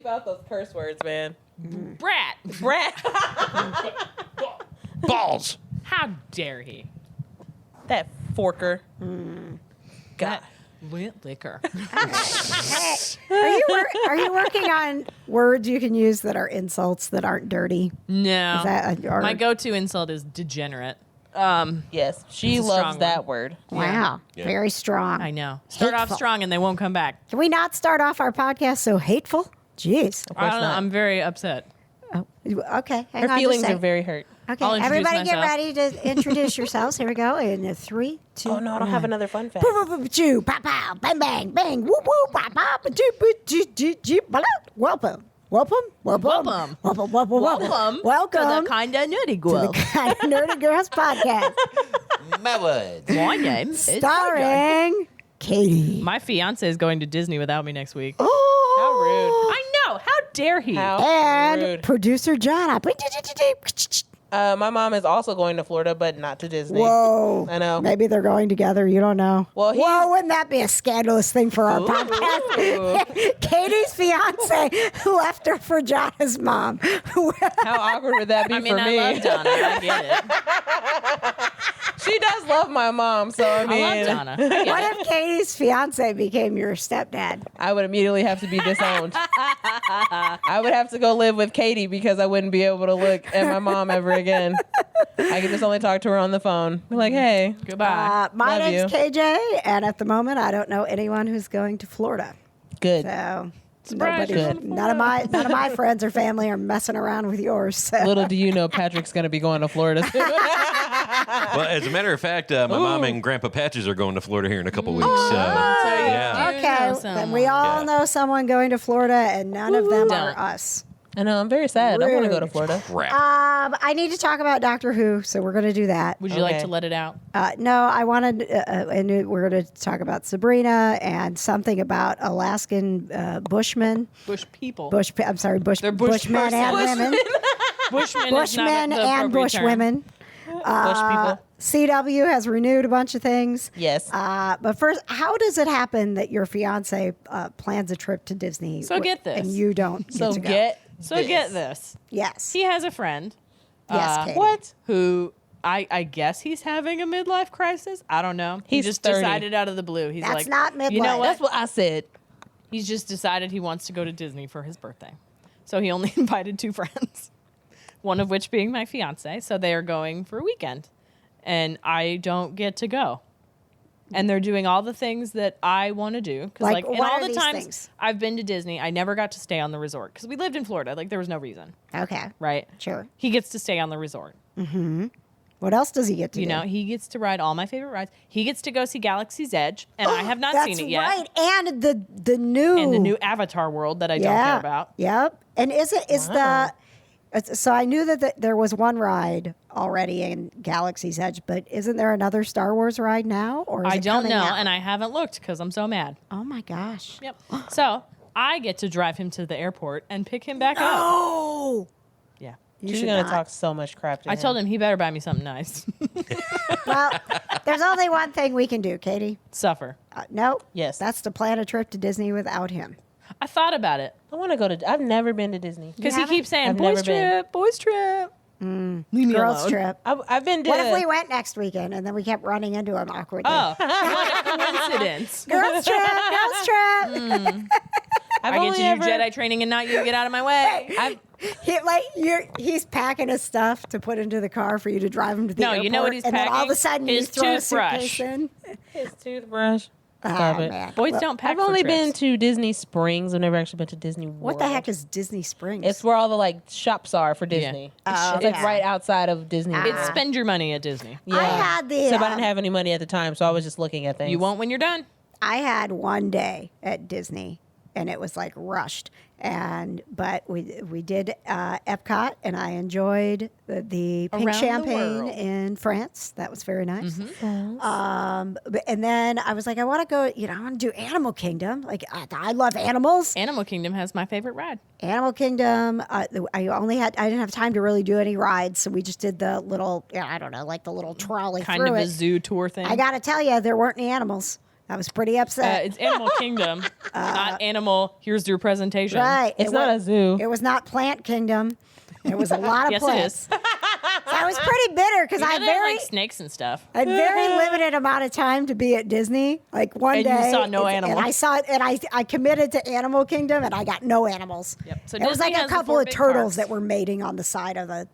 About those curse words, man. Brat. Balls. How dare he? That forker. God. Lit liquor. Hey, are you working on words you can use that are insults that aren't dirty? No. Is that My go-to insult is degenerate. Yes, she It's a loves strong that word. Wow, Yeah. very strong. I know. Start off Hateful. strong and they won't come back. Can we not start off our podcast so hateful? Jeez. I don't know. not. I'm very upset. Oh, okay. Hang Her on, feelings just a are very hurt. Okay, I'll introduce everybody get myself. ready to introduce yourselves. Here we go. In a 3, 2, Oh no, I don't have another fun fact. Choo, pow, pow, bang, bang, bang, whoop, whoop, pow, pow, choo, boo, choo, choo, choo, blah, welcome. Welcome. Welcome to the Kinda Nerdy Girl. Kinda Nerdy Girls podcast. My words. My name is Starring Katie. My fiance is going to Disney without me next week. Oh, How rude. I know. How dare he? How and rude. producer John. My mom is also going to Florida, but not to Disney. Whoa. I know. Maybe they're going together. You don't know. Well, whoa, wouldn't that be a scandalous thing for our podcast? Katie's fiance left her for John's mom. How awkward would that be I mean, for I me? love Donna. I get it. She does love my mom, so I mean, I love Donna. I get What it. if Katie's fiance became your stepdad? I would immediately have to be disowned. I would have to go live with Katie because I wouldn't be able to look at my mom ever again. I could just only talk to her on the phone. Be like, hey, Goodbye. My Love name's you. KJ, and at the moment, I don't know anyone who's going to Florida. good. So Surprise, nobody, you're Good. none of my friends or family are messing around with yours. So. Little do you know, Patrick's going to be going to Florida soon. Well, as a matter of fact, my mom and Grandpa Patches are going to Florida here in a couple weeks. So, yeah. You Okay, know then we all Yeah. know someone going to Florida, and none of them are Don't. us. I know, I'm very sad. I want to go to Rude. Florida. Crap. I need to talk about Doctor Who, so we're going to do that. Would you like Okay. to let it out? No, I wanted, and we're going to talk about Sabrina and something about Alaskan Bushmen. Bush people. Bushmen bush and persons. women. Bushmen, Bushmen and bushwomen. Bush people. CW has renewed a bunch of things. Yes. But first, how does it happen that your fiance plans a trip to Disney? So get this. And you don't So get to go? Get this. Yes. He has a friend Yes, Katie. What? who I guess he's having a midlife crisis. I don't know. He's he just 30. decided out of the blue. He's That's like, not You know midlife. what? That's what I said. He's just decided he wants to go to Disney for his birthday. So he only invited 2 friends, one of which being my fiance. So they are going for a weekend. And I don't get to go. And they're doing all the things that I want to do. Because Like, in what all are the these times things? I've been to Disney, I never got to stay on the resort. Because we lived in Florida. Like, there was no reason, Okay. right? Sure. He gets to stay on the resort. What else does he get to You do? know, he gets to ride all my favorite rides. He gets to go see Galaxy's Edge. And I have not That's seen it yet. right. And the new. And the new Avatar world that I don't care about. Yep. And is Wow. so I knew that there was one ride already in Galaxy's Edge, but isn't there another Star Wars ride now? Or is I it don't coming know. out? And I haven't looked because I'm so mad. Oh my gosh. Yep. So I get to drive him to the airport and pick him back up. Oh. Yeah. You She's should going to not. talk so much crap to him. I told him he better buy me something nice. Well, there's only one thing we can do, Katie. Suffer. No. Yes. That's to plan a trip to Disney without him. I thought about it I want to go to. I've never been to Disney. because he haven't? keeps saying, I've boys never been. trip, boys trip. Leave me Girls alone. trip. I've been to. What if we went next weekend and then we kept running into him awkwardly? Oh, what a coincidence. Girls trip, girls trip. I've I get only to do ever, Jedi training and not you. Get out of my way. He's packing his stuff to put into the car for you to drive him to the No, airport. you know what he's and then all of packing? a sudden His you throw toothbrush. a suitcase in. His toothbrush. Oh, Stop it. man. Boys don't pack I've for only trips. been to Disney Springs. I've never actually been to Disney World. What the heck is Disney Springs? It's where all the like shops are for Disney. Oh, It's like okay. right outside of Disney. Ah. World. It's spend your money at Disney. Yeah. I had the, Except I didn't have any money at the time, so I was just looking at things. You won't when you're done. I had one day at Disney, and it was like rushed. But we did Epcot, and I enjoyed the pink Around the champagne world. in France. That was very nice. Mm-hmm. And then I was like, I want to go. I want to do Animal Kingdom. Like I love animals. Animal Kingdom has my favorite ride. Animal Kingdom. I didn't have time to really do any rides, so we just did the little. I don't know, like the little trolley Kind through of it. a zoo tour thing. I got to tell you, there weren't any animals. I was pretty upset. It's Animal Kingdom, not Animal. Here's your presentation. Right. It's not a zoo. It was not Plant Kingdom. There was a lot of Yes, plants. it is. So I was pretty bitter because You know, I they have, very like snakes and stuff. I had very limited amount of time to be at Disney. Like one And you day, saw no and animals. I saw it, and I committed to Animal Kingdom, and I got no animals. Yep. So there was Disney like a has the couple 4 of big turtles parks. that were mating on the side of the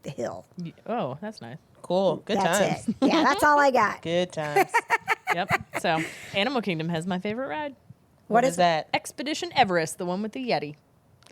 hill. Oh, that's nice. Cool. Good That's times. it. Yeah, that's all I got. Good times. Yep. So Animal Kingdom has my favorite ride. What is that? Expedition Everest, the one with the Yeti.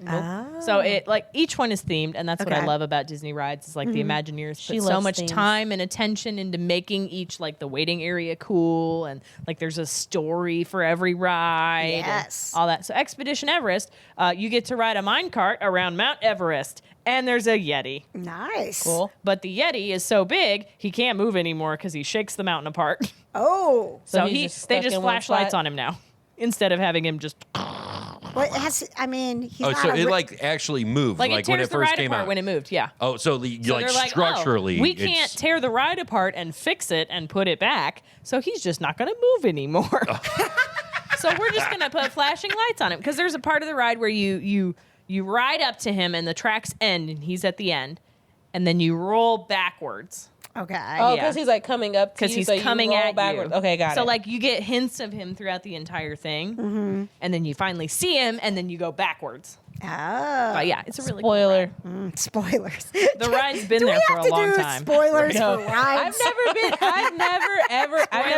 Oh. So it like each one is themed, and that's what I Okay. love about Disney rides. Is like the Imagineers She put so loves much themes. time and attention into making each like the waiting area cool, and like there's a story for every ride. and Yes. all that. So Expedition Everest, you get to ride a minecart around Mount Everest, and there's a Yeti. Nice. Cool. But the Yeti is so big he can't move anymore because he shakes the mountain apart. Oh. So he's just they stuck just in one flash lights spot? on him now instead of having him just Well, it has, I mean, he's Oh, not so a it ri- like actually moved, like, like it when tears it the first ride came apart out. when it moved. Yeah. Oh, so So like they're like, structurally, we it's- can't tear the ride apart and fix it and put it back, so he's just not going to move anymore. So we're just going to put flashing lights on him because there's a part of the ride where you ride up to him and the tracks end and he's at the end, and then you roll backwards. Okay. Oh, Yeah. because he's like coming up to Because you, he's so you coming roll at backwards. you. Okay, got it. So like you get hints of him throughout the entire thing, and then you finally see him, and then you go backwards. Oh. But yeah, it's a really spoiler. Cool ride. Spoilers. The ride's been Do there we for have a to long do time. Spoilers No. for rides. I've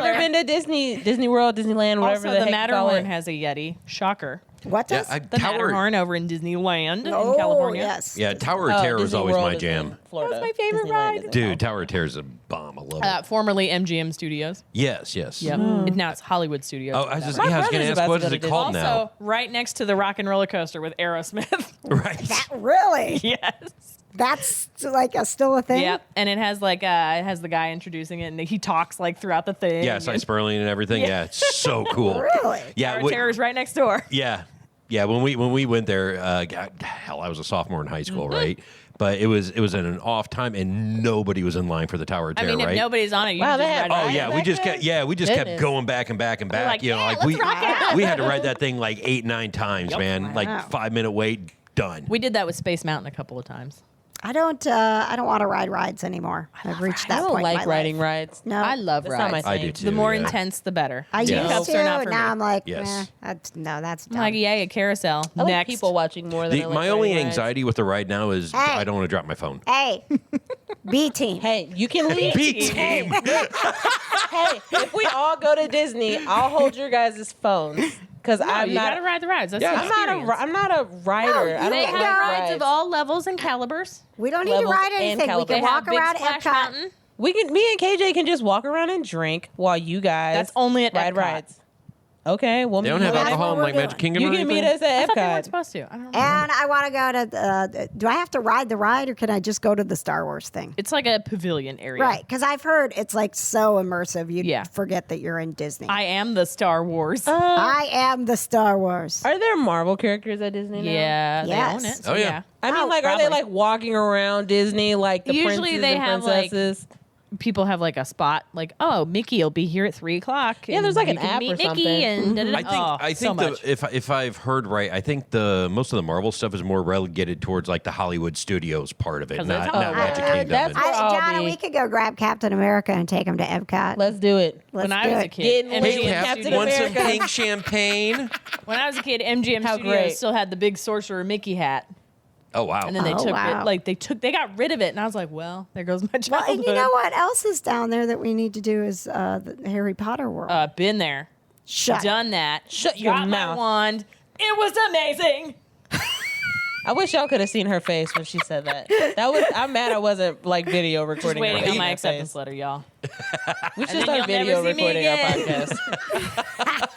never been to Disney World, Disneyland, whatever Also, the the heck you call Matterhorn it. has a Yeti. Shocker. What Yeah, does? The Matterhorn over in Disneyland oh, in California. yes. Yeah, Tower of Oh, Terror is Disney always World my is jam. in Florida. That was my favorite Disneyland ride. is in Dude, Tower of Terror is a bomb. I love it. Formerly MGM Studios. Yes. Yep. Now it's Hollywood Studios. Oh, or I was, just, whatever. yeah, I was brother's going to ask, about what to is go it to called also, now? right next to the Rock and Roller Coaster with Aerosmith. Right. Really? Yes. That's like still a thing? Yep. And it has like it has the guy introducing it, and he talks like throughout the thing. Yeah, Cy Sperling and everything. Yeah, it's so cool. Really? Yeah, Tower of Terror's right next door. yeah, yeah. When we went there, hell, I was a sophomore in high school, Mm-hmm. right? But it was in an off time, and nobody was in line for the Tower of I Terror, mean, if right? nobody's on it, you Wow, can just they had- ride Oh it. yeah, back we just then? kept we just kept Goodness. going back and back and back. like, you know, "Yeah, like let's we rock out." we had to ride that thing like 8-9 times, Yep. man. Wow. Like 5-minute wait, done. We did that with Space Mountain a couple of times. I don't want to ride rides anymore. I've reached I that don't point like in my riding life. rides. No. I love That's rides. not my I thing. do too. The more yeah. intense, the better. I Yes. used Cups to. are not for Now me. I'm like, Yes. that's I'm dumb. like, yay, a carousel. I like Next. people watching more than I like My only riding rides. anxiety with the ride now is Hey. I don't want to drop my phone. Hey, B team. Hey, you can leave. B team. Hey, if we all go to Disney, I'll hold your guys' phones because No, I'm you not. gotta ride the rides. That's Yeah. the I'm not a. experience. I'm not a rider. I don't They like have rides rides. of all levels and calibers. We don't need to Levels ride and anything. We calibers. They can have walk Big around Splash Epcot. Mountain. Me and KJ can just walk around and drink while you guys. That's only at ride Epcot. rides. Okay, well, They don't have That's alcohol what in we're like Magic doing. Kingdom. You or can meet anything? us at I thought they weren't Epcot. supposed to. I don't know. And I want to go to. Do I have to ride the ride, or can I just go to the Star Wars thing? It's like a pavilion area. Right, because I've heard it's like so immersive. You Yeah. forget that you're in Disney. I am the Star Wars. I am the Star Wars. Are there Marvel characters at Disney now? yeah, Yes. they own it. So Oh, yeah. I mean, Oh, like, are they probably. like walking around Disney like the Usually princes they and have, like, princesses? People have like a spot, like, oh, Mickey will be here at 3:00. Yeah, there's like and an you can app meet or Mickey something. and da-da-da. I think so much. if I've heard right, I think the most of the Marvel stuff is more relegated towards like the Hollywood Studios part of it, 'Cause not, it's not Hollywood. Magic Kingdom. That's And- where I'll John, be. we could go grab Captain America and take him to Epcot. Let's do it. Let's when I do was it. a kid, Getting lit. Hey, MGM Captain Cap, want some America. pink champagne? When I was a kid, MGM How Studios great. still had the big sorcerer Mickey hat, Oh wow! and then they Oh, took wow. it. Like they got rid of it, and I was like, well, there goes my Well, childhood. and you know what else is down there that we need to do is the Harry Potter world. Been there, Shut. done that. Shut your got mouth. My wand. It was amazing. I wish y'all could have seen her face when she said that. I'm mad I wasn't like video Just recording. waiting her on my face. acceptance letter, y'all. We should then start you'll video never see me recording our again. podcast.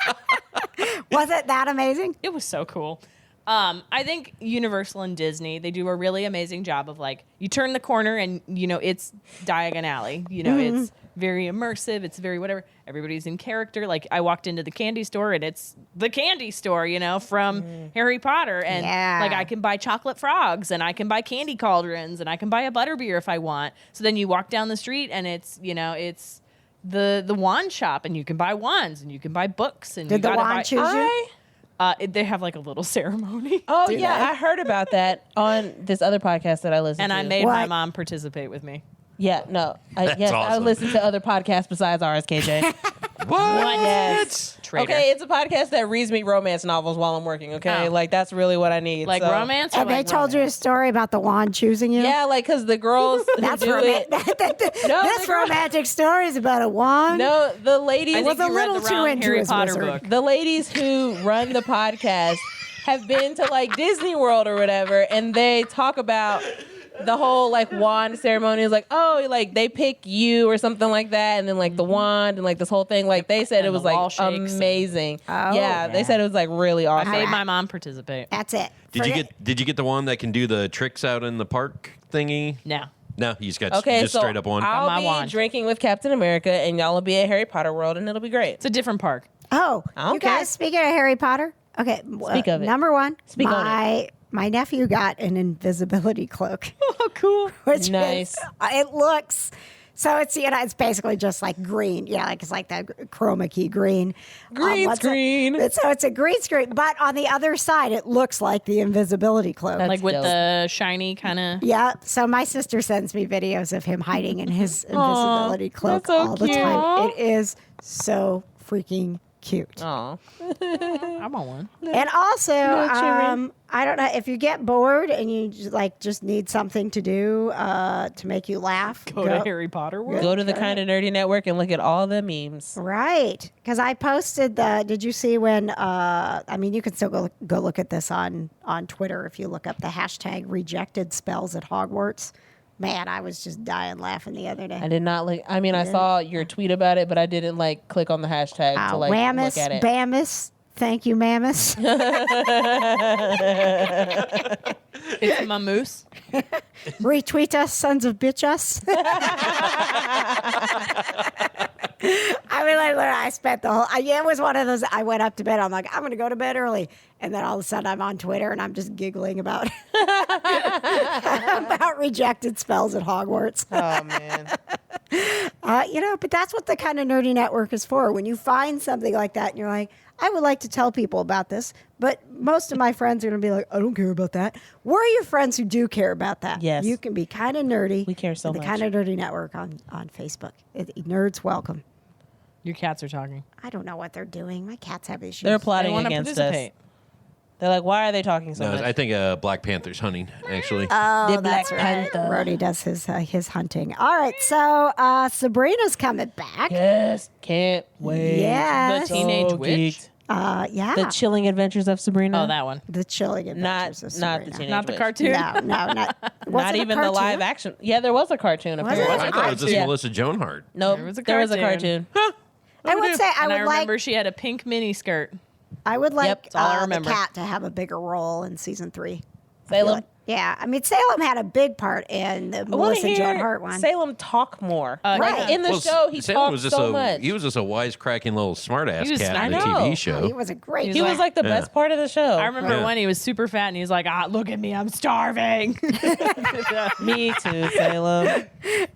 Was it that amazing? It was so cool. I think Universal and Disney, they do a really amazing job of like, you turn the corner and, you know, it's Diagon Alley. You know, it's very immersive. It's very whatever. Everybody's in character. Like, I walked into the candy store and it's the candy store, you know, from Harry Potter. And Yeah. like, I can buy chocolate frogs and I can buy candy cauldrons and I can buy a butterbeer if I want. So then you walk down the street and it's, you know, it's the wand shop, and you can buy wands, and you can buy books, and Did you the gotta wand buy, choose you? They have like a little ceremony. Oh, Do yeah. they? I heard about that on this other podcast that I listened And to. I made my What? mom participate with me. Yeah, no. Yes, I awesome. listen to other podcasts besides ours, KJ. What? Yes. Traitor. Okay, it's a podcast that reads me romance novels while I'm working, okay? Oh. Like, that's really what I need. Like so. romance? Or And they like told you a romance? story about the wand choosing you? Yeah, like, because the girls who That's do it. this romantic story is about a wand. No, the ladies. I was think a you read little the too wrong into Harry his Potter wizard. book. The ladies who run the podcast have been to like Disney World or whatever, and they talk about the whole like wand ceremony is like, oh, like they pick you or something like that, and then like the wand and like this whole thing. Like they said And it was the wall like shakes amazing. Oh, yeah, they said it was like really I awesome. made my mom participate. That's it. Did you get the one that can do the tricks out in the park thingy? No. No, you just got Okay, just so straight up one. I'll my be wand. drinking with Captain America, and y'all will be at Harry Potter World, and it'll be great. It's a different park. Oh, I don't you care. guys, speaking of Harry Potter, okay. Speak of it. Number one, Speak on my nephew got an invisibility cloak. Oh, cool. Which Nice. is, it looks, so it's, it's basically just like green. Yeah, like it's like that chroma key green. Green screen. So it's a green screen, but on the other side, it looks like the invisibility cloak. That's Like with dope. the shiny kind of. Yeah, so my sister sends me videos of him hiding in his invisibility cloak that's so all the cute. time. It is so freaking cute. Aw. I want one. And also, children. I don't know if you get bored and you just need something to do to make you laugh. Go to Harry Potter World. Go to the Kinda Nerdy Network and look at all the memes. Right, because I posted the. Did you see when? I mean, you can still go look at this on Twitter if you look up the hashtag rejected spells at Hogwarts. Man, I was just dying laughing the other day. I did not like. I mean, I saw your tweet about it, but I didn't like click on the hashtag to like Whammus, look at it. Bammus. Thank you, Mammus. It's my moose. Retweet us, sons of bitch us. I mean, like, literally, I spent the whole. It was one of those. I went up to bed. I'm like, I'm going to go to bed early, and then all of a sudden, I'm on Twitter and I'm just giggling about about rejected spells at Hogwarts. Oh man. But that's what the Kind of Nerdy Network is for. When you find something like that, and you're like, I would like to tell people about this, but most of my friends are going to be like, I don't care about that. Where are your friends who do care about that? Yes. You can be kind of nerdy. We care so the much. Kind of Nerdy Network on Facebook. Nerds welcome. Your cats are talking. I don't know what they're doing. My cats have issues. They're They plotting want to against participate. us. They're like, why are they talking so No, much? I think Black Panther's hunting actually. Oh, The that's Black right. Panther. Rhodey does his hunting. All right, so Sabrina's coming back. yes, can't wait. Yeah. The Teenage Witch? geeked. Yeah. The Chilling Adventures of Sabrina. Oh, that one. The Chilling Adventures of not the Sabrina. Teenage Not the Witch. cartoon. No, not. Was Not it a even the cartoon? live action. Yeah, there was a cartoon. Was Apparently. I thought it was just Yeah. Melissa Joan Hart. Nope, There was a there was a cartoon. cartoon. I would say And I I would remember like she had a pink mini skirt. Yep, that's all I the remember. cat to have a bigger role in season 3. Salem. Yeah, I mean Salem had a big part in the I want to Melissa hear Joan Hart one. Salem talk more. Right. Like in the Well, show, he Salem talked was just so much. He was just a wisecracking little smartass He was cat in I the know. TV He show. was a great. He was like the Yeah. best part of the show. I remember Yeah. when he was super fat and he's like, look at me, I'm starving. Me too, Salem.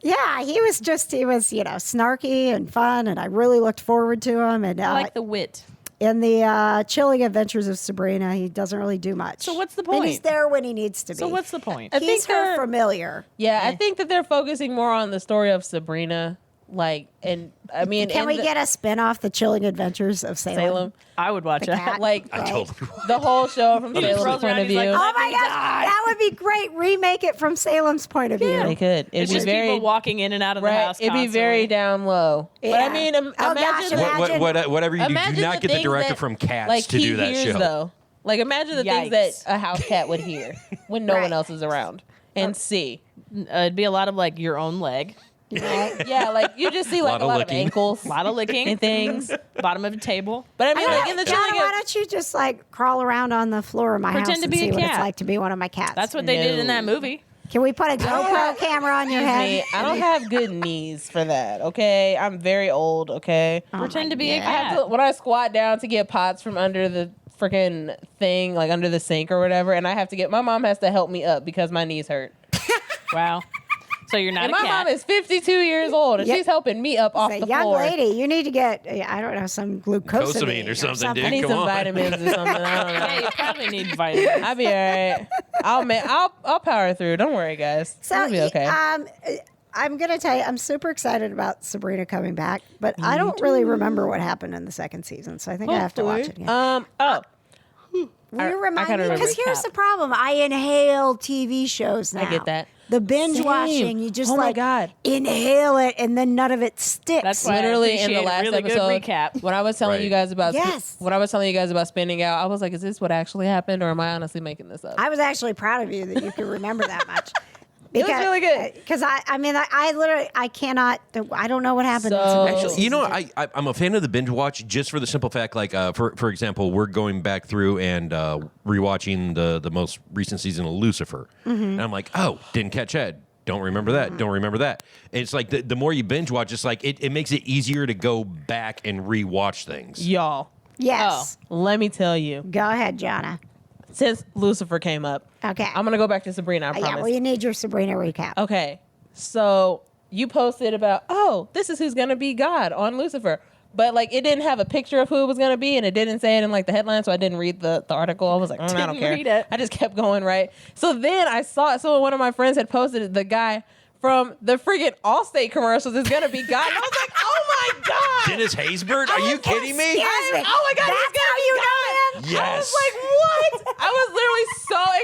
Yeah, he was snarky and fun, and I really looked forward to him. And I like the wit. in the Chilling Adventures of Sabrina, he doesn't really do much. So what's the And he's point? there when he needs to be. So what's the point? I He's think her they're- familiar. Yeah, I think that they're focusing more on the story of Sabrina. Like, and I mean, Can in we the- get a spin-off, The Chilling Adventures of Salem? Salem? I would watch The that. cat. Like, I totally would. the whole show from He just Salem's rolls point around, of he's like, view. "Oh, Oh my me gosh, die. that would be great. Remake it from Salem's point of view. They could. It'd It's be just very people walking in and out of the right. house. It'd be very constantly. down low. But Yeah. I mean, Oh, gosh, imagine imagine- Whatever you do, imagine do not the get the things director that, from Cats like, to he do that hears, show. Though. Like, imagine the things that Yikes. a house cat would hear when no Right. one else is around and see. It'd be a lot of like your own leg, Yeah, like you just see like Lot a of lot of licking. ankles a lot of licking, and things. bottom of a table. But I mean, like in the Donna, Chilling why don't you just like crawl around on the floor of my Pretend house to and be see a what it's cat. like to be one of my cats? That's what they did in that No. movie. Can we put a GoPro camera on your head? me. I don't have good knees for that. Okay, I'm very old. Okay, Pretend to be a I have cat. to when I squat down to get pots from under the freaking thing, like under the sink or whatever, and I have to get my mom has to help me up because my knees hurt. Wow. So you're not And a my cat. mom is 52 years old, and Yeah. she's helping me up off Say, the young floor. lady, you need to get, I don't know, some glucosamine Or something, dude. I need Come some on. vitamins or something. I don't know. Yeah, you probably need vitamins. I'll be all right. I'll power through. Don't worry, guys. So, I'll be okay. I'm going to tell you, I'm super excited about Sabrina coming back, but I don't really remember what happened in the second season, so I think I have to watch it again. Will you remind kinda me? Because remember. here's the problem. I inhale TV shows now. I get that. The binge Same. watching, you just Oh my like God. inhale it and then none of it sticks. That's why Literally I in the appreciate a last really episode, good recap. when I was telling Right. you guys about Yes. when I was telling you guys about spinning out, I was like, "Is this what actually happened, or am I honestly making this up?" I was actually proud of you that you could remember that much. was really good. Because I mean, I literally, I cannot, I don't know what happened. in So- Sabrina Actually, you know, season two. I'm a fan of the binge watch just for the simple fact, like, for example, we're going back through and rewatching the most recent season of Lucifer, and I'm like, oh, didn't catch that. Don't remember that. Don't remember that. And it's like the more you binge watch, it's like it makes it easier to go back and rewatch things. Y'all, Yes. let me tell you. Go ahead, Jonna. Since Lucifer came up, Okay. I'm gonna go back to Sabrina. I promise. Yeah, well, you need your Sabrina recap. Okay, so you posted about, oh, this is who's gonna be God on Lucifer, but like it didn't have a picture of who it was gonna be, and it didn't say it in like the headline, so I didn't read the article. I was like, I don't Didn't care. read it. I just kept going right. So then I saw it. So one of my friends had posted it, the guy from the friggin' Allstate commercials is gonna be God. And I was like, oh my God. Dennis Haysbert? Are you kidding me? Excuse me. Oh my God, That's he's gonna how be you God. know him? I was Yes. like, what? I was literally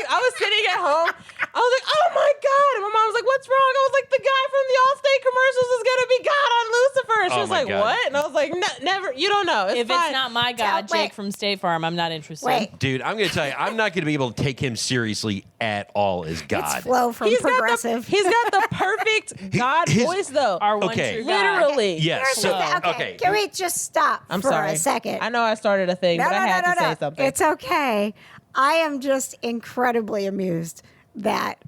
I was sitting at home. I was like, oh my God. And my mom was like, what's wrong? I was like, the guy from the Allstate commercials is going to be God on Lucifer. And she Oh was my like, God. what? And I was like, never. You don't know. It's If fine. it's not my God, Wait. Jake from State Farm, I'm not interested. Wait. Dude, I'm going to tell you, I'm not going to be able to take him seriously at all as God. It's Flo from Progressive. He's got the perfect God his- voice, though. Our one Okay. true God. Literally. Yes. Here's So, the thing. okay. Can we just stop I'm for sorry. a second? I know I started a thing, but I had to say something. It's okay. I am just incredibly amused that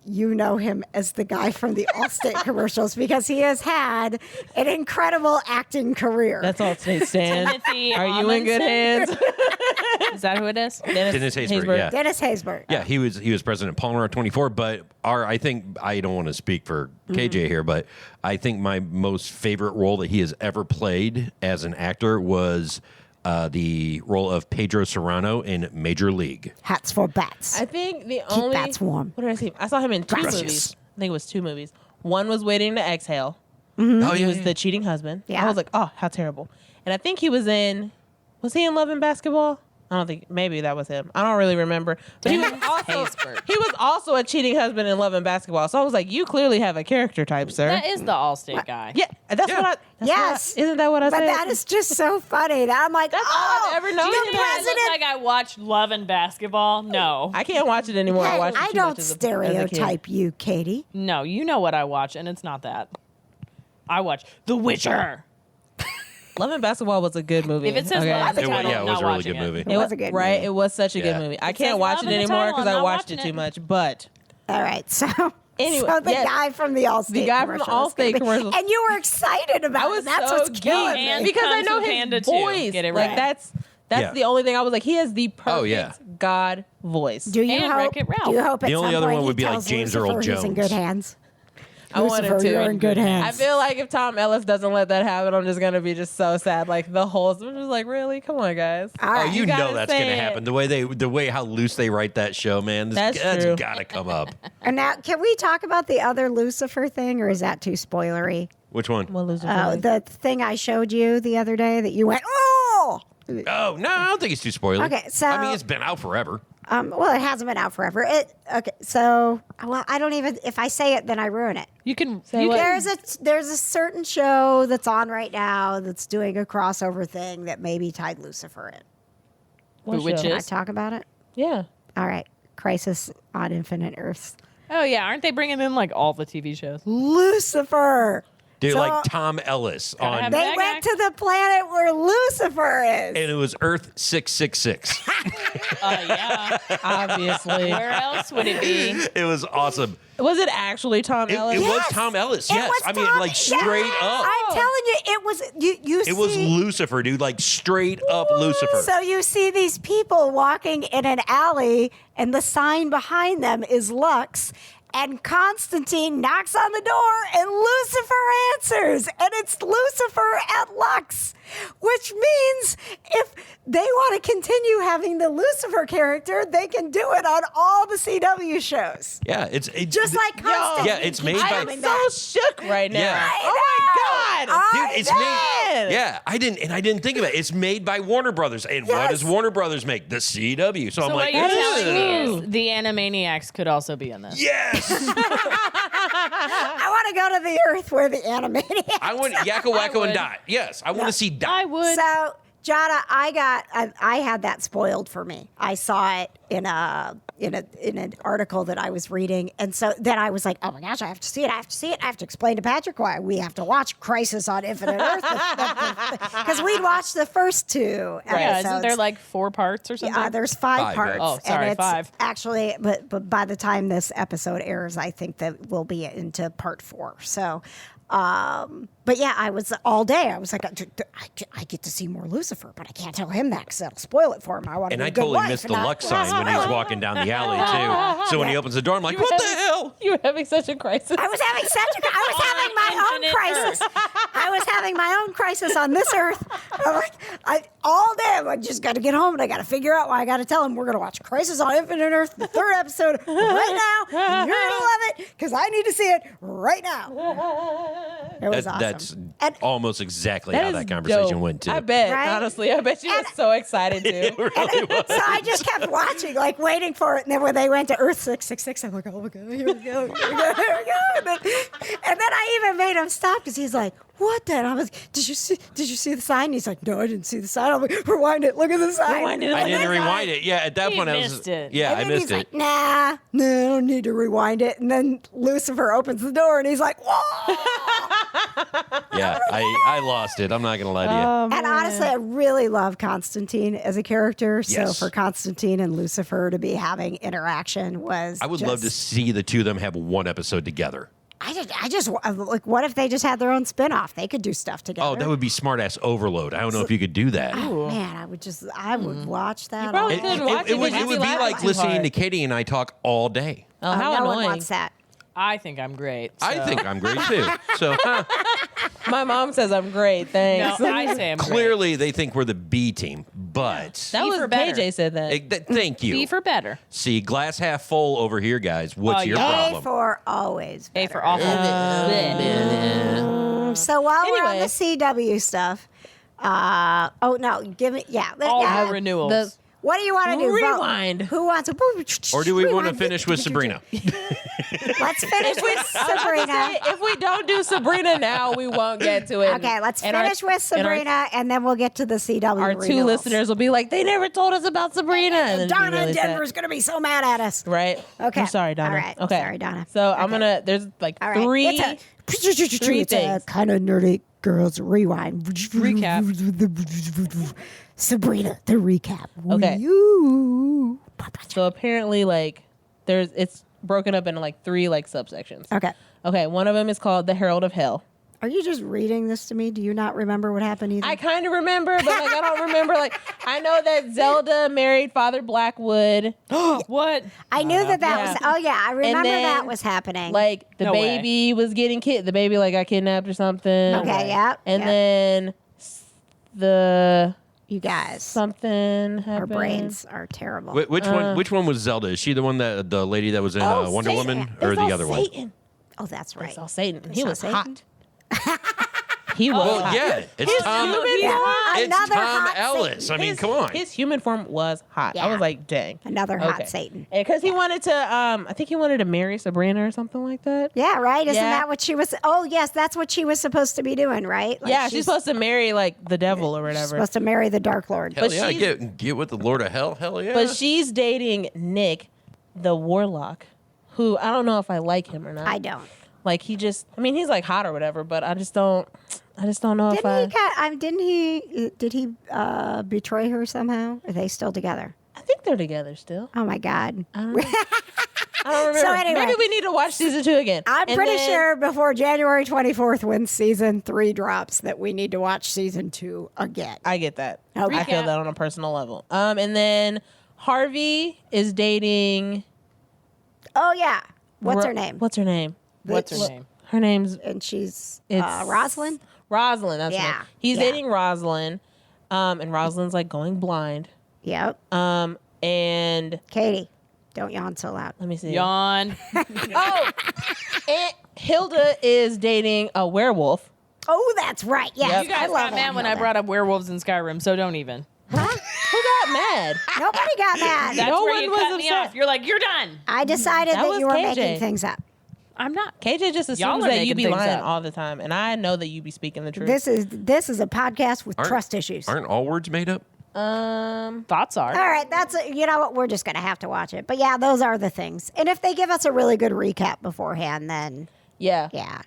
you know him as the guy from the Allstate commercials because he has had an incredible acting career. That's Allstate stand. Timothy Are you in good Amundsen? hands? Is that who it is? Dennis Haysbert, yeah. Dennis Haysbert. Yeah, he was president Palmer at 24, but I think I don't want to speak for KJ here, but I think my most favorite role that he has ever played as an actor was the role of Pedro Serrano in Major League. Hats for bats. I think the only bats warm. What did I see? I saw him in two Gracias. movies. I think it was two movies. One was Waiting to Exhale. Oh, He yeah, was yeah. the cheating husband. Yeah. I was like, oh, how terrible. And I think he was in Love and Basketball? I don't think, maybe that was him. I don't really remember. But he was also a cheating husband in Love and Basketball. So I was like, you clearly have a character type, sir. That is the Allstate guy. Yeah, that's Yeah. what I. Yes. Isn't that what I But said? that is just so funny. That I'm like, all I've ever known Do him you as. think I look like I watched Love and Basketball? No. I can't watch it anymore. I Hey, watched it I too don't much as a kid. stereotype you, Katie. No, you know what I watch, and it's not that. I watch The Witcher. Love and Basketball was a good movie. If it says okay? Love, It was, yeah, it was a really good movie. It was a good right. movie. It was such a Yeah. good movie. I It can't says watch love it in the anymore title, because I'm I not watched it watching too it. much. But All right, so Anyway, so the yes. guy from the Allstate guy from the commercial is gonna Allstate be- commercial. and you were excited about I was it. That's so what's killing geeked. me. And because I Kung know Fu his Panda too. voice. Get it Like right. that's Yeah. the only thing I was like. He has the perfect Oh, yeah. God voice. Do you And hope? Wreck-It Ralph. Do you hope at The only some other point one would he be like tells James Lucifer Earl he's in good Jones. hands? I wanted Lucifer, to. you're in good hands. I feel like if Tom Ellis doesn't let that happen, I'm just gonna be just so sad. Like the whole, I'm just like, really? Come on, guys. All Oh, right. you gotta know that's say gonna it. happen. The way how loose they write that show, man. That's true. gotta come up. And now, can we talk about the other Lucifer thing, or is that too spoilery? Which one? Well, loser. The thing I showed you the other day that you went, oh. Oh no, I don't think it's too spoiler. Okay, so- I mean, it's been out forever. Well, it hasn't been out forever. Okay, so I don't even. If I say it, then I ruin it. You can. Say You what? can There's a certain show that's on right now that's doing a crossover thing that maybe tied Lucifer in. Which show? Can I is? talk about it? Yeah. All right, Crisis on Infinite Earths. Oh yeah, aren't they bringing in like all the TV shows? Lucifer. Dude, So- like Tom Ellis on, have They Bag went Act? to the planet where Lucifer is. and it was Earth 666. Yeah. Obviously. Where else would it be? It was awesome. Was it actually Tom It Ellis? was Yes. Tom Ellis. It Yes, was I mean, Tom- like straight yes. up. I'm telling you, it was you. It was see, Lucifer, dude. Like straight up Lucifer. So you see these people walking in an alley, and the sign behind them is Lux, And Constantine knocks on the door and Lucifer answers. And it's Lucifer at Lux, which means if they want to continue having the Lucifer character, they can do it on all the CW shows. Yeah, it's Just like Constantine. Yeah, it's made by. I'm so shook right now. Yeah. Oh my God. Dude, it's made. Yeah, I didn't think of it. It's made by Warner Brothers, and what does Warner Brothers make? The CW. So I'm So like, what you're telling me Ooh. is the Animaniacs could also be in this. yes. I want to go to the Earth where the Animaniacs. I want Yakko, Wacko, would. and Dot. Yes, I want to see Dot. I would. So, Jada, I had that spoiled for me. I saw it in an article that I was reading, and so then I was like, "Oh my gosh, I have to see it! I have to see it! I have to explain to Patrick why we have to watch Crisis on Infinite Earth because we'd watched the first two Yeah, episodes. isn't there like 4 parts or something? Yeah, there's 5 Five, parts. yeah. Oh, sorry, and it's 5. Actually, but by the time this episode airs, I think that we'll be into part 4. So, but yeah, I was all day. I was like, I get to see more Lucifer, but I can't tell him that because that'll spoil it for him. I want to And be I a good totally wife missed and the not- Lux sign when he was walking down the alley too. So when he opens the door, I'm like, what the hell? You were having such a crisis. I was having my own Infinite crisis. I was having my own crisis on this earth. I'm like, all day I just got to get home and I got to figure out why I got to tell him we're going to watch Crisis on Infinite Earth, the 3rd episode right now. And you're going to love it because I need to see it right now. It was awesome. That's And- almost exactly That how is that conversation dope. went too. I bet, Right? honestly. I bet you were And- so excited too. So I just kept watching, like waiting for it. And then when they went to Earth 666, I'm like, oh my God, here we go, here we go, here we go. And then I even made him stop because he's like, what then? I was, did you see the sign? And he's like, no, I didn't see the sign. I'm like, rewind it. Look at the sign. Rewind it. I didn't rewind it. Yeah, at that He point I was. missed it. Yeah, And I then missed he's it. like, nah, no, I don't need to rewind it. And then Lucifer opens the door and he's like, whoa. Yeah, I lost it. I'm not gonna lie to you. And honestly, I really love Constantine as a character. So Yes. for Constantine and Lucifer to be having interaction was I would love to see the two of them have one episode together. I just like, what if they just had their own spinoff? They could do stuff together. Oh, that would be smart ass overload. I don't know if you could do that. Man, I would watch that. probably all could. day. Watch it would, because it would you be laugh like too listening hard. to Katie and I talk all day. Oh, how no one annoying. wants that. I think I'm great. I so- think I'm great too. So My mom says I'm great. Thanks. No, I say I'm great. clearly they think we're the B team, but That B was for better. KJ said that. thank you. B for better. See, glass half full over here, guys. What's your yeah. A problem? for always. A better. for awful. So while we're on Anyway. the CW stuff, oh no, give me All yeah. the renewals. The- What do you want to do? Vote. Rewind. Who wants to? Or do we want to Rewind. finish with Sabrina? Let's finish with Sabrina. If we don't do Sabrina now, we won't get to it. Okay, let's And our- finish with and our- Sabrina, and then we'll get to the CW. Our 2 renewals. listeners will be like, they never told us about Sabrina. And then it'd be Donna really in sad. Denver's gonna be so mad at us. Right? Okay. I'm sorry, Donna. All right. Okay. Sorry, Donna. So I'm Okay. gonna. There's like All right. 3. It's a things. kind of nerdy girls rewind. Sabrina, the recap. Okay. Woo. So apparently, like, it's broken up into like 3 like subsections. Okay. Okay. One of them is called the Herald of Hell. Are you just reading this to me? Do you not remember what happened either? I kind of remember, but like I don't remember. Like I know that Zelda married Father Blackwood. What? I knew that Yeah. was. Oh yeah, I remember then, that was happening. Like the No way. baby was getting the baby like got kidnapped or something. Okay, yeah, And yeah. then the you guys, something our happened. brains are terrible. Which one was Zelda? Is she the one that the lady that was in Wonder Satan. Woman, or It's the all other one? Satan. Oh, that's right. It's all Satan. It's He all was Satan? hot. He was Well, hot. yeah, it's Tom. It's Another Tom hot Ellis. Satan. I mean, come on. His human form was hot. I Yeah. was like, dang. Another hot Okay. Satan. Because he wanted to, I think he wanted to marry Sabrina or something like that. Yeah, right. Isn't Yeah. that what she was? Oh, yes, that's what she was supposed to be doing, right? Like, Yeah, she's supposed to marry like the devil or whatever. supposed to marry the Dark Lord. Hell but yeah, she's- get with the Lord of Hell. Hell yeah. But she's dating Nick, the warlock, who I don't know if I like him or not. I don't. Like he just, I mean, he's like hot or whatever, but I just don't know if Did he betray her somehow? Are they still together? I think they're together still. Oh my God. I don't know. I don't remember. So anyway. Maybe we need to watch season 2 again. I'm And pretty then- sure before January 24th, when season 3 drops, that we need to watch season 2 again. I get that. Okay. I feel that on a personal level. And then Harvey is dating. Oh yeah. What's her name? What's her name? What's her name? Her name's And she's It's- Rosalind. Rosalind. That's her Yeah, name. He's yeah. dating Rosalind, and Rosalind's like going blind. Yep. And Katie, don't yawn so loud. let me see. Yawn. Oh, and Hilda is dating a werewolf. Oh, that's right. Yes, Yep. You guys I love got mad when I Hilda. brought up werewolves in Skyrim, so don't even. Who got mad? Nobody got mad. That's No where one you was cut me upset. off. You're like, you're done. I decided That that, was you were KJ. making things up. I'm not. KJ just Y'all assumes are that you making be things lying up. all the time, and I know that you be speaking the truth. This is a podcast with Aren't- trust issues. Aren't all words made up? Thoughts are. All right, you know what? We're just gonna have to watch it. But yeah, those are the things. And if they give us a really good recap beforehand, then yeah. yeah.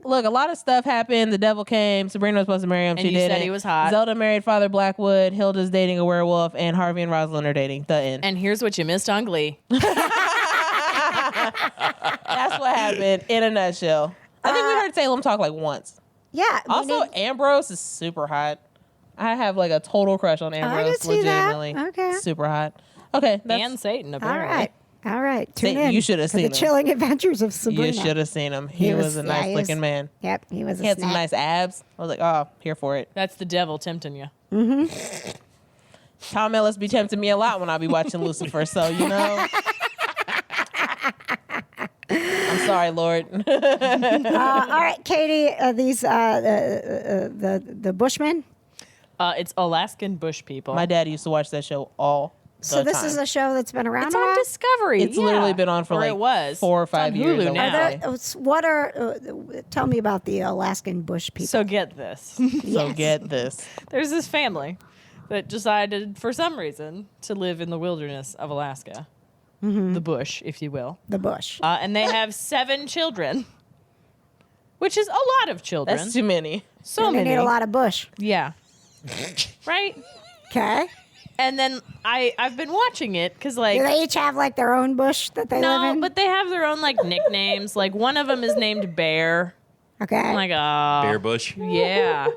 Look, a lot of stuff happened. The devil came. Sabrina was supposed to marry him. And She you said didn't. he was hot. Zelda married Father Blackwood. Hilda's dating a werewolf, and Harvey and Rosalind are dating. The end. And here's what you missed on Glee. That's what happened in a nutshell. I think we heard Salem talk like once. Yeah. we Also, need- Ambrose is super hot. I have like a total crush on Ambrose. see that. Legitimately. Okay. Super hot. Okay. That's, And Satan, all apparently. right. All right. Tune Say- in. you should have for seen the him. chilling adventures of Sabrina. you should have seen him. He was a yeah, nice he was- looking man. Yep. He was a He had some snack. nice abs. I was like, oh, here for it. That's the devil tempting you. Tom Ellis be tempting me a lot when I be watching Lucifer, so you know. I'm sorry, Lord. All right, Katie. These the Bushmen. It's Alaskan bush people. My dad used to watch that show all the So this time. is a show that's been around It's a while. on Discovery. It's yeah. literally been on for Or like it was. 4 or It's on 5 years. Hulu I now. wanna say. What are? Tell me about the Alaskan bush people. So get this. So Yes. get this. There's this family that decided, for some reason, to live in the wilderness of Alaska. The bush, if you will. the bush. And they have 7 children, which is a lot of children. That's too many. So they many. need a lot of bush. Yeah. Right? Okay. And then I've been watching it because, like, Do they each have like their own bush that they live no, in? but they have their own, like, nicknames. Like, one of them is named Bear. Okay. I'm like, oh. Bear Bush. Yeah.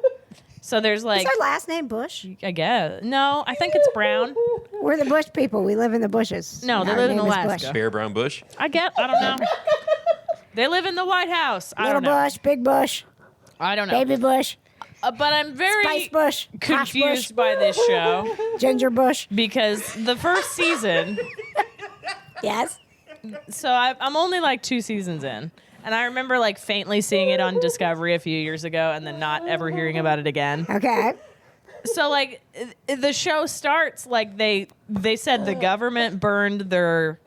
So there's, like, Is their last name Bush? I guess. No, I think it's Brown. We're the bush people. We live in the bushes. No, they Our live in name is Alaska. Bush. Bear Brown Bush. I don't know. They live in the White House. I Little don't know. bush, big bush, I don't know. baby bush, But I'm very spice bush, hash bush, confused by this show ginger bush. because the first season, Yes. so I'm only like 2 seasons in. And I remember like faintly seeing it on Discovery a few years ago and then not ever hearing about it again. Okay. So like the show starts like they said the government burned their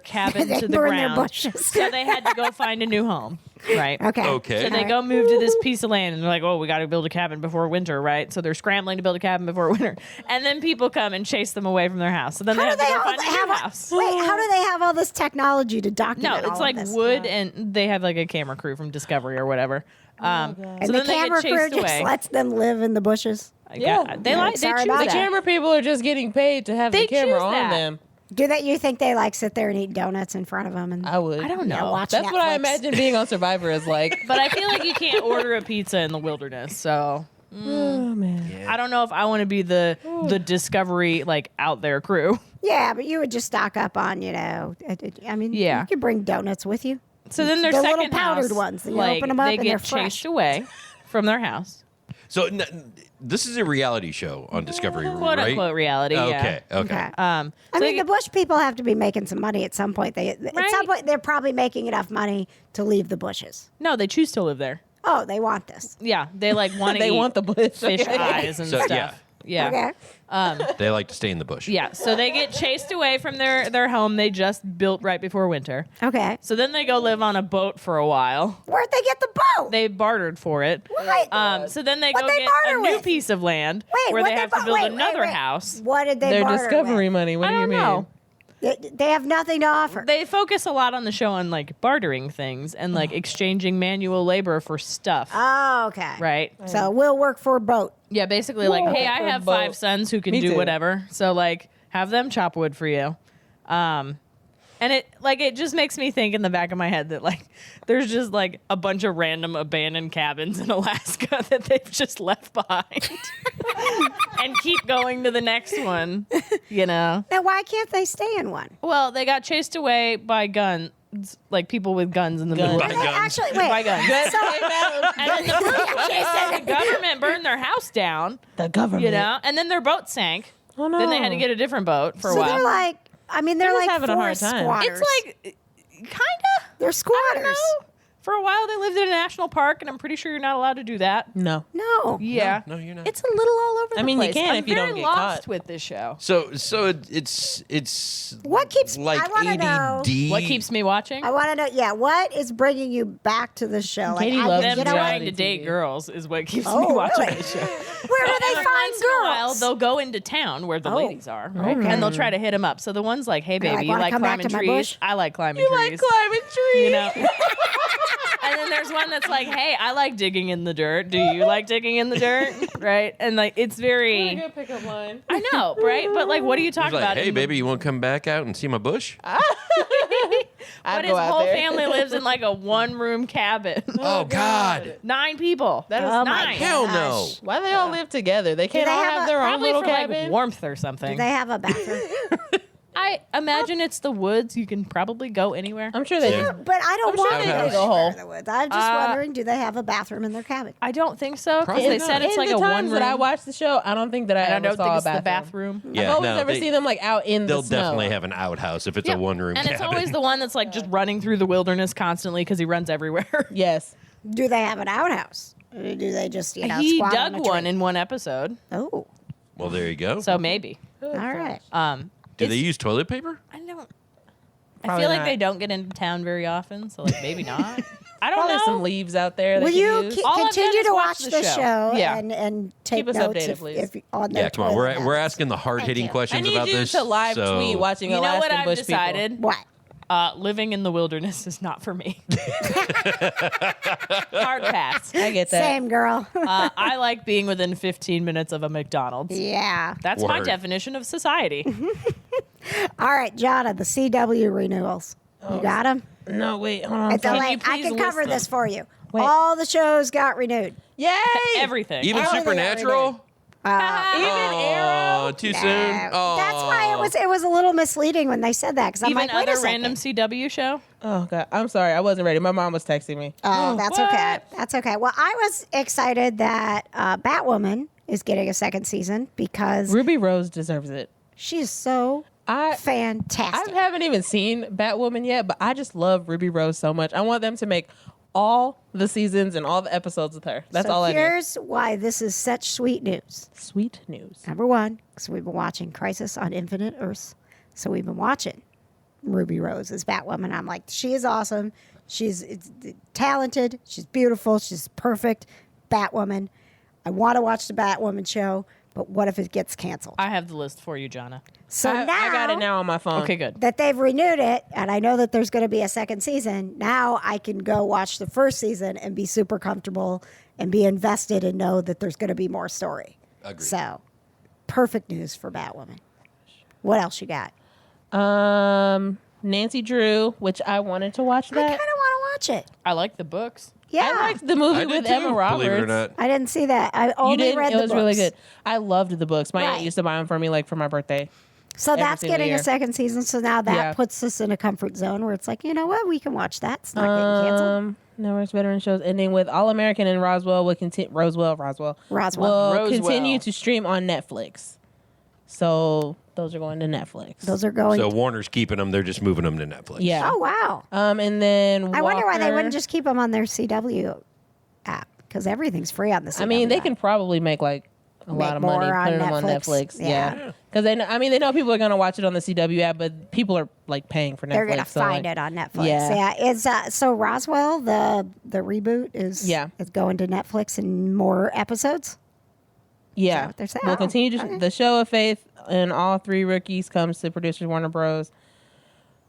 cabin They to the burn their ground. bushes. So they had to go find a new home. Right. Okay. Okay. So they All go right. move to this piece of land and they're like, oh, we got to build a cabin before winter, right? So they're scrambling to build a cabin before winter. And then people come and chase them away from their house. So then How they do have to they go all find a new have? house. Wait, how do they have all this technology to document? No, all it's of like this? wood and they have like a camera crew from Discovery or whatever. And so the then they camera get crew chased just away. lets them live in the bushes. They Yeah, like they sorry choose about The that. camera people are just getting paid to have They the camera choose on that. them. Do that? You think they like sit there and eat donuts in front of them? And I would. I don't yeah, know. watch That's what I Netflix? imagine being on Survivor is like. But I feel like you can't order a pizza in the wilderness. So Oh man. I don't know if I want to be the Discovery like out there crew. Yeah, but you would just stock up on, I mean, Yeah. you could bring donuts with you. So then their The second little powdered house, ones, and you like, open 'em up they and get they're chased fresh. away from their house. So this is a reality show on Discovery, Quote right? unquote reality. Okay. Yeah. Okay. Okay. So I they mean, get- the bush people have to be making some money at some point. At some Right. point, they're probably making enough money to leave the bushes. no, they choose to live there. Oh, they want this. Yeah, they like want to They eat want the bush. fish eyes and So, stuff. Yeah. Okay. They like to stay in the bush. Yeah. So they get chased away from their home they just built right before winter. Okay. So then they go live on a boat for a while. Where'd they get the boat? They bartered for it. What? So then they What'd go they get a barter new with? piece of land Wait, where what'd they have to bar- build wait, another wait. house. What did they Their barter Discovery with? money. What I do you don't mean? know. They have nothing to offer. They focus a lot on the show on like bartering things and like exchanging manual labor for stuff. Oh, okay. Right. So we'll work for a boat. Yeah, basically like, hey, I have 5 sons who can Me do too. whatever. So like have them chop wood for you. And it just makes me think in the back of my head that like there's just like a bunch of random abandoned cabins in Alaska that they've just left behind. And keep going to the next one, you know. Now, why can't they stay in one? Well, they got chased away by like people with guns in the middle. Buy of it. guns. Actually, wait. Buy guns. Good. And then the government burned their house down, The government. you know, and then their boat sank. Oh, no. Then they had to get a different boat for a So while. they're like, I mean, they're They're like just having a hard forest time. squatters. It's like, kinda. they're I squatters. don't know. For a while, they lived in a national park, and I'm pretty sure you're not allowed to do that. No. No. Yeah. No, you're not. It's a little all over the I mean, you place. can I'm if you don't very get lost caught. with this show. So it's What keeps? like I want to know. ADD. What keeps me watching? I want to know. Yeah, what is bringing you back to the show? Katie I, loves Them you know what? trying to reality date TV. girls is what keeps Oh, me watching really? this show. Where do they Every find once in a while, girls? they'll go into town where the Oh. ladies are, Okay. and they'll try to hit them up. So the one's like, "Hey, They're like, baby, you "Wanna like come back climbing to my trees? bush?" I like climbing You trees." like climbing trees. You know. And then there's one that's like, "Hey, I like digging in the dirt. Do you like digging in the dirt?" Right? And like, it's very. Good pickup line. I know, right? But like, what do you talk He's like, about? hey, in the- baby, you want to come back out and see my bush? But his whole family lives in like a one-room cabin. Oh, God. 9 people. That is Oh, my 9. Hell no. Gosh. Why they all live together? They can't they all have have a- their own Probably little for cabin. like warmth or Do something. they have a bathroom? I imagine it's the woods. You can probably go anywhere. I'm sure they Yeah. do. But I don't I'm sure want they to dig go a hole. in the woods. I'm just wondering, do they have a bathroom in their cabin? I don't think so because Probably they not. said it's in like the a times one-room. that I watched the show, I don't think that I and I ever don't saw think a it's the bathroom. bathroom. Yeah, I've always no, never seen them like out in They'll the snow. definitely have an outhouse if it's a one-room And cabin. it's always the one that's like just running through the wilderness constantly because he runs everywhere. Yes. Do they have an outhouse? Or do they just, He squat on dug a tree? one in one episode, Oh, Well, there you go. so maybe. all right. Do they it's- use toilet paper? I don't. I Probably feel like not. they don't get into town very often, so like maybe not. I don't Probably know. some leaves out there. Will they you can use. All I've done continue is to watch watch the the show. show Yeah. and take Keep us notes updated, if, please. if on their Yeah, come on. toilet We're habits. asking the hard-hitting Thank you. I questions need about you this. to live so- tweet watching You know Alaskan what I've bush decided? What? Living in the wilderness is not for me. Hard pass. people. I get that. Same girl. I like being within 15 minutes of a McDonald's. Yeah. That's my Word. definition of society. All right, Jonna, the CW renewals. You got them? No, wait, hold on. It's a Can late- you I please can cover list this them? for you. Wait. All the shows got renewed. Yay! Everything. Even Everything Supernatural? Even Arrow. Oh, too soon? Oh. That's why it was a little misleading when they said that because I'm Even like, wait a other second. random CW show. Oh god, I'm sorry, I wasn't ready. My mom was texting me. Oh, that's What? okay. That's okay. Well, I was excited that Batwoman is getting a second season because Ruby Rose deserves it. she's so I fantastic. haven't even seen Batwoman yet, but I just love Ruby Rose so much. I want them to make all the seasons and all the episodes with her. That's so all I need. here's why this is such sweet news. Sweet news. Number one, because we've been watching Crisis on Infinite Earths. So we've been watching Ruby Rose as Batwoman. I'm like, she is awesome. She's talented. She's beautiful. She's perfect. Batwoman. I want to watch the Batwoman show, but what if it gets canceled? I have the list for you, Jonna. So I got it now on my phone. Okay, good. that they've renewed it, and I know that there's going to be a second season. Now I can go watch the first season and be super comfortable and be invested and know that there's going to be more story. Agreed. So, perfect news for Batwoman. What else you got? Nancy Drew, which I wanted to watch I kind of that. want to watch it. I like the books. Yeah, I liked the movie I did with too, Emma Roberts. believe it or not. I didn't see that. I You only didn't? read It the was books. really good. I loved the books. My Right. aunt used to buy them for me like for my birthday. So every that's single getting year. a second season. So now that Yeah. puts us in a comfort zone where it's like, you know what, we can watch that. It's not getting canceled. Network's veteran shows ending with All American and Roswell will continue. Roswell will Roswell. continue to stream on Netflix. So those are going to Netflix. Those are going. So Warner's keeping them. They're just moving them to Netflix. Yeah. Oh wow! And then I wonder why they Walker- wouldn't just keep them on their CW app because everything's free on the CW. I mean, they app. can probably make like a Make lot of more money on putting them on Netflix. Netflix. Yeah. Yeah. Because they know people are going to watch it on the CW app, but people are like paying for Netflix. They're gonna so, find like, it on Netflix. yeah. Yeah, it's so Roswell the reboot is is going to Netflix in more episodes. Yeah. what they're saying? We'll Oh, continue to okay. the show of faith and all three rookies comes to producers Warner Bros.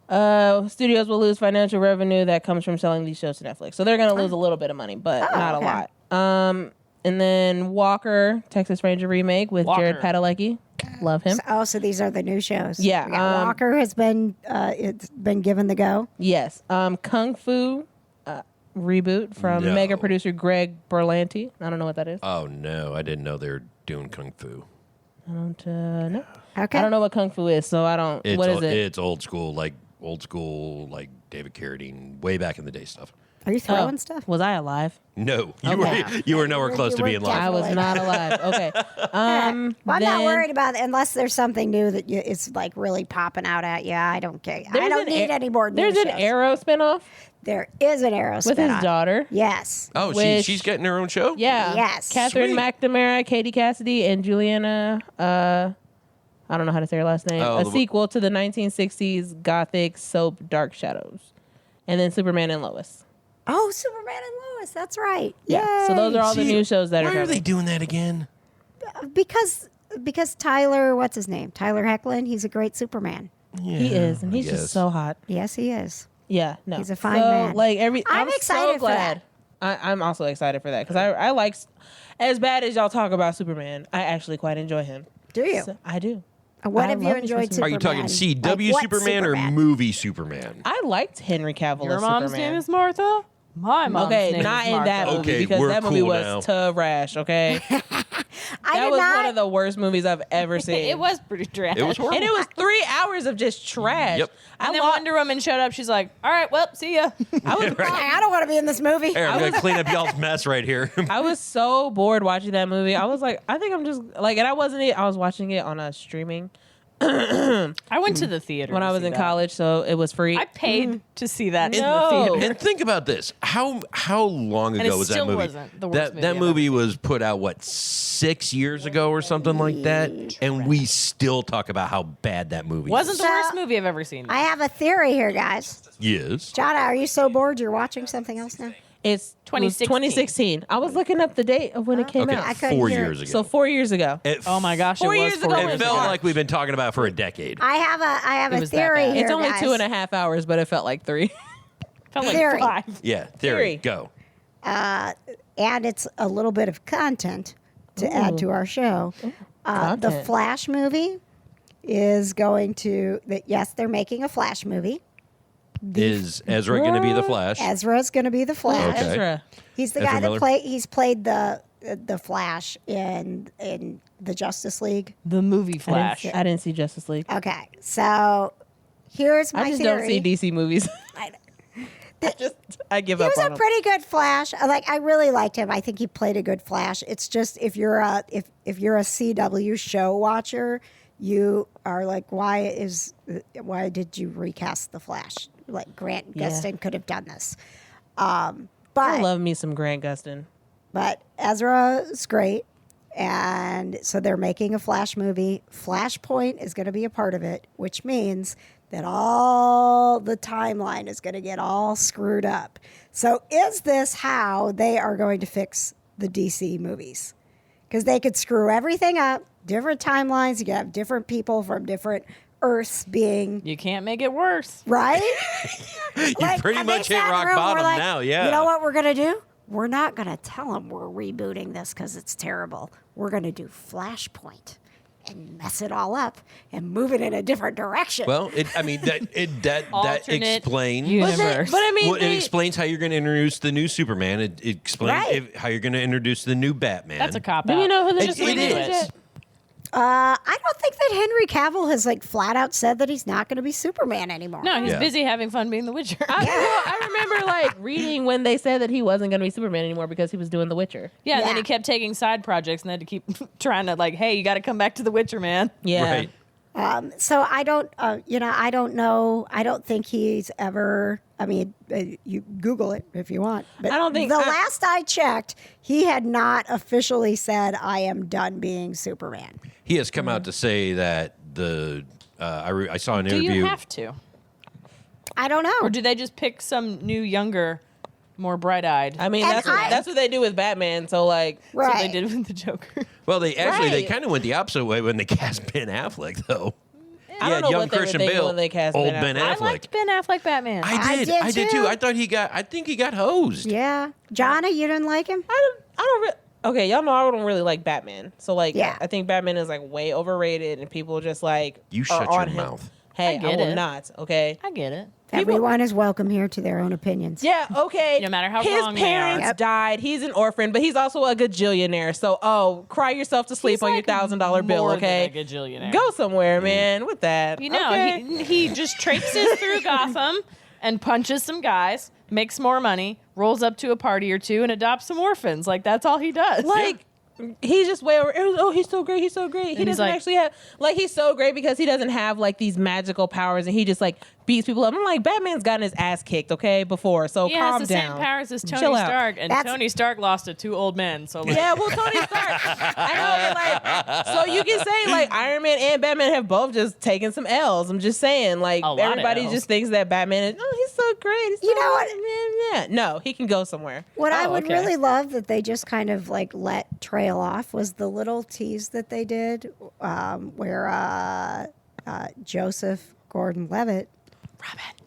Studios will lose financial revenue that comes from selling these shows to Netflix. So they're going to lose a little bit of money, but not okay. a lot. And then Walker, Texas Ranger remake with Jared Walker. Padalecki. Love him. So these are the new shows. Yeah, We got Walker has been it's been given the go. Yes. Kung Fu reboot from No. mega producer Greg Berlanti. I don't know what that is. Oh, no. I didn't know they were doing Kung Fu. I don't know. Okay. I don't know what Kung Fu is, so I don't. It's what is it? It's old school, like David Carradine, way back in the day stuff. Are you throwing stuff? Was I alive? No, Okay. you were nowhere close to were being live. I was not alive. Okay. Well, I'm not then worried about it unless there's something new that is like really popping out at you. I don't care. I there's don't an need any more new There's an shows. Arrow spinoff There is an Arrow with his spinoff. daughter. Yes. Oh, Which- she's getting her own show? Yeah. Yes. Catherine Sweet. McNamara, Katie Cassidy, and Juliana. I don't know how to say her last name. Oh, A the- sequel to the 1960s gothic soap Dark Shadows, and then Superman and Lois. Oh, Superman and Lois. That's right. Yeah. So those are all the See, new shows that why are are coming. they doing that again? Because Tyler, what's his name? Tyler Hoechlin. He's a great Superman. Yeah, He is, and he's I just guess. so hot. Yes, he is. Yeah, no, He's a fine so, man. Like I'm so excited for glad. I'm also excited for that because I like, as bad as y'all talk about Superman, I actually quite enjoy him. Do you? So, I do. What I have you love me some enjoyed? Are you talking Superman? CW Like, what Superman or Superman? movie Superman? I liked Henry Cavill Your as mom's Superman. name is Martha. My mom's Okay, name not is in that Martha. movie Okay, because we're that movie cool was now. trash. Okay, I that did was not. one of the worst movies I've ever seen. It was pretty trash. It was horrible. and it was 3 hours of just trash. Yep. And then lo- Wonder Woman showed up. She's like, "All right, well, see ya." I was I don't want to be in this movie. Here, I'm going to clean up y'all's mess right here. I was so bored watching that movie. I was like, I think I'm just like, and I was watching it on a streaming I went to the theater when to I was see in that. college, so it was free. I paid to see that in No. the theater. And think about this. How long And ago it was that still movie? wasn't the worst movie that I've movie ever was put out, what, 6 years ago or something like that? And we still talk about how bad that movie Wasn't is. the worst movie I've ever seen. I have a theory here, guys. Yes. Jonna, are you so bored you're watching something else now? It's 2016. 2016. I was looking up the date of when it came Okay, out. I couldn't 4 hear years it. ago. So 4 years ago. Oh my gosh, 4 it was years 4 ago years when It it felt was like we've been talking about it for a decade. I have It a was that theory bad. here, It's only guys. 2.5 hours, but it felt like 3. Felt like Theory. 5. Yeah, Theory. Go. And it's a little bit of content to add to our show. The Content. Flash movie is going to. Yes, they're making a Flash movie. Is Ezra going to be the Flash? Ezra's going to be the Flash. Okay. Ezra. He's the Ezra guy Miller? He's played the Flash in the Justice League. The movie Flash. I didn't see Justice League. Okay, so here's my I just theory. don't see DC movies. I give He up was on a them. pretty good Flash. I really liked him. I think he played a good Flash. It's just if you're a CW show watcher, you are like, why did you recast the Flash? Like Grant Yeah. Gustin could have done this. I But love me some Grant Gustin. Ezra's great. And so they're making a Flash movie. Flashpoint is going to be a part of it, which means that all the timeline is going to get all screwed up. So is this how they are going to fix the DC movies? Because they could screw everything up, different timelines. You could have different people from different Earths being You can't make it worse. right. You pretty and they much hit sat in rock a room, we're bottom like, now, yeah. You know what we're going to do? We're not going to tell them we're rebooting this because it's terrible. We're going to do Flashpoint and mess it all up and move it in a different direction. Well, that Alternate explains. universe. But I mean, Well, it explains how you're going to introduce the new Superman. It explains Right. how you're going to introduce the new Batman. That's a cop do out. you know who the Just It redo is. it. I don't think that Henry Cavill has flat out said that he's not going to be Superman anymore. No, he's Yeah. busy having fun being the Witcher. I remember reading when they said that he wasn't going to be Superman anymore because he was doing The Witcher. Yeah, and then Yeah. he kept taking side projects and had to keep trying to hey, you got to come back to the Witcher, man. Yeah. Right. So I don't, I don't know. I don't think he's ever. I mean, you Google it if you want. But I don't think- the last I checked, he had not officially said, "I am done being Superman." He has come out to say that I saw an Do interview. you have to? I don't know. Or do they just pick some new, younger, more bright-eyed? I mean, And that's what they do with Batman. So right. So they did with the Joker. Well, they Right. kind of went the opposite way when they cast Ben Affleck, though. I don't know young what they were Christian thinking Bale, when they cast old Ben Ben Affleck. I Affleck. liked Ben Affleck Batman. I did too. too. I think he got hosed. Yeah, Jonna, you didn't like him? I don't okay, y'all know I don't really like Batman. So Yeah. I think Batman is way overrated and people just You are shut on your him. mouth. Hey, I I get will it. not, okay? I get it. Everyone is welcome here to their own opinions. Yeah, okay. No matter how his wrong they are. parents Yep. died. He's an orphan, but he's also a gajillionaire. So, cry yourself to sleep He's on your $1,000 bill, more okay? than a gajillionaire. Go somewhere, man, with that. You know, okay? he just traipses through Gotham, and punches some guys, makes more money, rolls up to a party or two, and adopts some orphans. Like, that's all he does. Like, he's just way over. Oh, he's so great. He's so great. He doesn't actually have, like, he's so great because he doesn't have, like, these magical powers and he just, like, beats people up. I'm like, Batman's gotten his ass kicked, okay, before. So he calm has the down. same powers as Tony Chill out. Stark, and Tony Stark lost to 2 old men. So like, Yeah, well, Tony Stark. I know, but like, so you can say like Iron Man and Batman have both just taken some L's. I'm just saying, like, A lot of everybody Ls. just thinks that Batman is, oh, he's so great. He's so You know what? Yeah, no, he can go somewhere. What I Oh, would okay. really love that they just kind of like let trail off was the little tease that they did where Joseph Gordon-Levitt,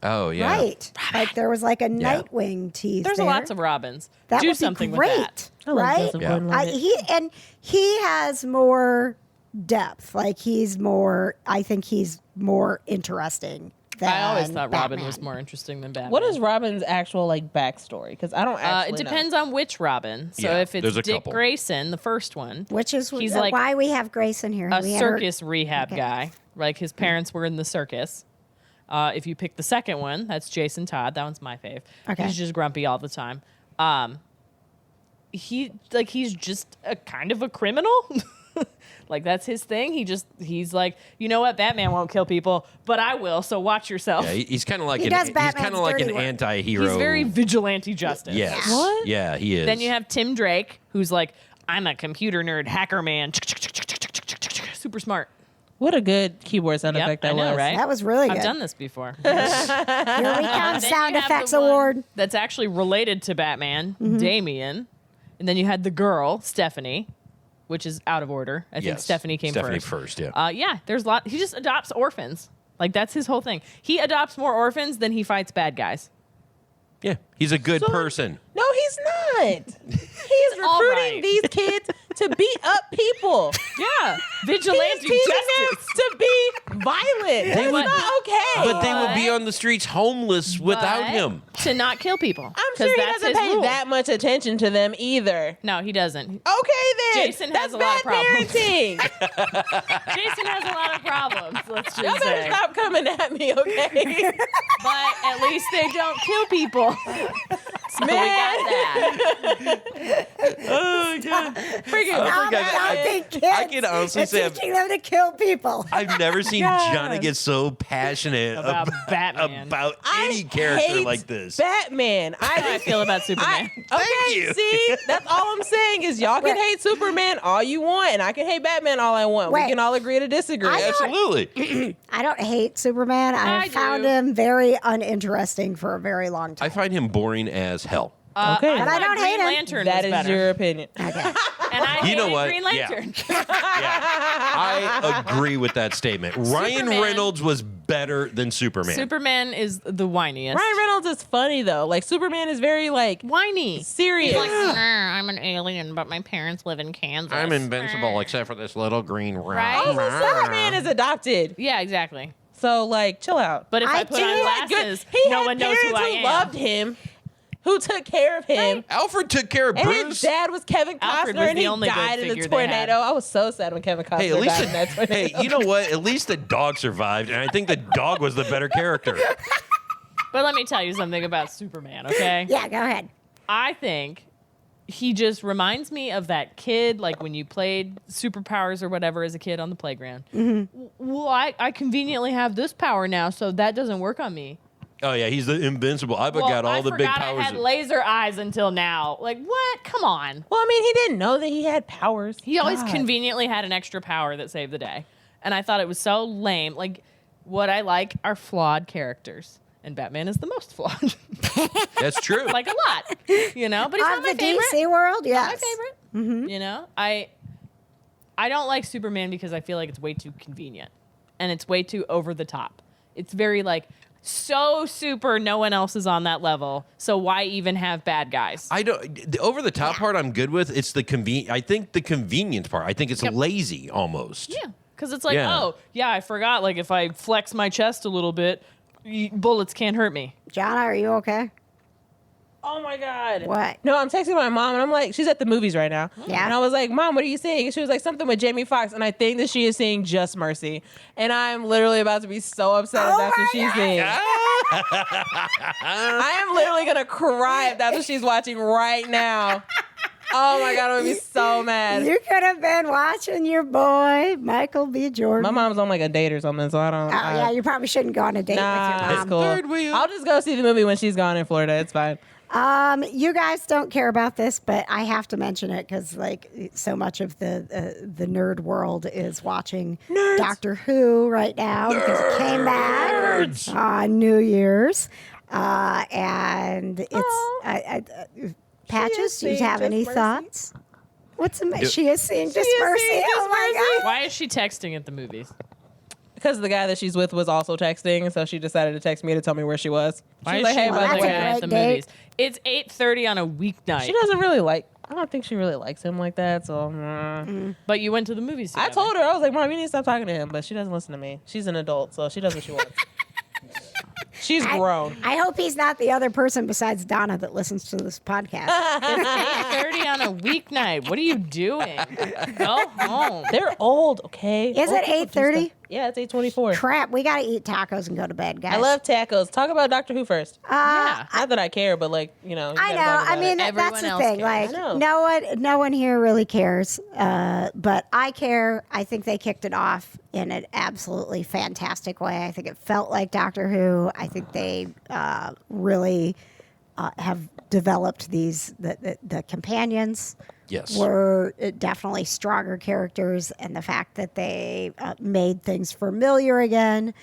Oh yeah. right? Like there was like a Nightwing tease. there's there. lots of Robins. That Do would be something with great, that. I love right? Joseph Yeah. Gordon-Levitt. He has more depth. Like he's more. I think he's more interesting. Than I always thought Robin Batman. was more interesting than Batman. What is Robin's actual like backstory? Because I don't actually It depends on which Robin. So Yeah, if there's it's a Dick couple. Grayson, the first one, Which is He's like why we have Grace in here. a We had circus rehab Okay. guy. Like his parents were in the circus. If you pick the second one, that's Jason Todd. That one's my fave. Okay. He's just grumpy all the time. He's just a kind of a criminal. Like that's his thing. He's like, you know what? Batman won't kill people, but I will. So watch yourself. Yeah, he's kind of like He does he's kind Batman's of like an dirty work. anti-hero. He's very vigilante justice. Yes. What? Yeah, he is. Then you have Tim Drake, who's like, I'm a computer nerd, hacker man, super smart. What a good keyboard sound Yep, effect that I know, was. right? That was really good. I've done this before. Here we come, Then sound you have effects the one award. That's actually related to Batman, Mm-hmm. Damien. And then you had the girl, Stephanie, which is out of order. I think Yes. Stephanie came Stephanie first. first, yeah. Yeah, there's a lot. He just adopts orphans. Like, that's his whole thing. He adopts more orphans than he fights bad guys. Yeah, he's a good person. No, he's not. He's all recruiting right. these kids to beat up people. Yeah, He's vigilante teaching them justice. to be violent. It's would- not okay. But they would be on the streets homeless without But him. to not kill people. I'm 'Cause sure he that's doesn't his pay rule. that much attention to them either. No, he doesn't. Okay, then. Jason That's has a lot of bad problems. parenting. Jason has a lot of problems. Let's Y'all just better say. stop coming at me, okay? But at least they don't kill people. So we got that. Oh, God. Freaking I'm adopting kids. I can honestly and say teaching them to kill people. I've never seen God. Johnny get so passionate About Batman. about I any character hate like this. Batman. How do I feel about Superman? Okay, you. see, that's all I'm saying is y'all can Wait. hate Superman all you want, and I can hate Batman all I want. Wait. We can all agree to disagree. I don't- Absolutely. I don't hate Superman. I I found do. him very uninteresting for a very long time. I find him boring as hell. Okay. But I thought don't Green hate him. Lantern That was is better. your opinion. Okay. And I You know hated what? Green Yeah. Lantern. I agree with that statement. Ryan Superman. Reynolds was better than Superman. Superman is the whiniest. Ryan Reynolds is funny though. Like Superman is very like Whiny. serious. I'm an alien, but my parents live in Kansas. I'm invincible except for this little green rock. Right? Also, Superman is adopted. Yeah, exactly. So like, chill out. But if I, I put do- on He had glasses, he no had one knows who parents I who am. loved him, who took care of him. Alfred took care of And Bruce. his dad was Kevin Alfred Costner, was and the he only good died in a figure they had. tornado. I was so sad when Kevin Costner Hey, at least died in that tornado. hey, you know what? At least the dog survived, and I think the dog was the better character. But let me tell you something about Superman, okay? Yeah, go ahead. I think he just reminds me of that kid, like when you played superpowers or whatever as a kid on the playground. Mm-hmm. Well, I conveniently have this power now, so that doesn't work on me. Oh yeah, he's the invincible. I've Well, got all I the big forgot powers. I had laser eyes until now. Like, what? Come on. Well, I mean, he didn't know that he had powers. He always God. conveniently had an extra power that saved the day. And I thought it was so lame. Like, what I like are flawed characters. And Batman is the most flawed. That's true. Like, a lot. You know? But he's not Of my the favorite. DC world, Not yes. my favorite. You know? I don't like Superman because I feel like it's way too convenient. And it's way too over the top. It's very, like, so super, no one else is on that level. So why even have bad guys? I don't. The over the top part, I'm good with. It's the I think the convenience part. I think it's lazy almost. Yeah, because it's like, Yeah. oh, yeah, I forgot. Like, if I flex my chest a little bit, bullets can't hurt me. Jonna, are you okay? Oh my God. What? No, I'm texting my mom and I'm like, she's at the movies right now. Yeah. And I was like, Mom, what are you seeing? And she was like, something with Jamie Foxx. And I think that she is seeing Just Mercy. And I'm literally about to be so upset if Oh that's what my she's God. seeing. I am literally gonna cry if that's what she's watching right now. Oh my God, I'm gonna be so mad. You could have been watching your boy, Michael B. Jordan. My mom's on like a date or something, so I don't. Yeah, you probably shouldn't go on a date with your Nah, it's mom. cool. Third wheel. I'll just go see the movie when she's gone in Florida. It's fine. You guys don't care about this, but I have to mention it because, like, so much of the nerd world is watching Doctor Who right now because it came back on New Year's, and it's Patches. Do you have any thoughts? What's the she is seeing Just Mercy? Oh my God! Why is she texting at the movies? Because the guy that she's with was also texting, so she decided to text me to tell me where she was. Why She's is like, she hey, with by the the guy way. at the date. movies? It's 8:30 on a weeknight. She doesn't really like. I don't think she really likes him like that. So But you went to the movies I together. told her, I was like, Mom, you need to stop talking to him. But she doesn't listen to me. She's an adult, so she does what she wants. She's grown. I hope he's not the other person besides Donna that listens to this podcast. 8:30 on a weeknight. What are you doing? Go home. They're old, okay? Is Old it people do 8:30? stuff. Yeah, it's 8:24. Crap, we got to eat tacos and go to bed, guys. I love tacos. Talk about Doctor Who first. Yeah. Not that I care, but like, you know. you I gotta know. talk I about mean, it. that's the Everyone thing. else cares. I Like, no one here really cares. But I care. I think they kicked it off in an absolutely fantastic way. I think it felt like Doctor Who. I think they really have developed the companions. Yes. Were definitely stronger characters, and the fact that they made things familiar again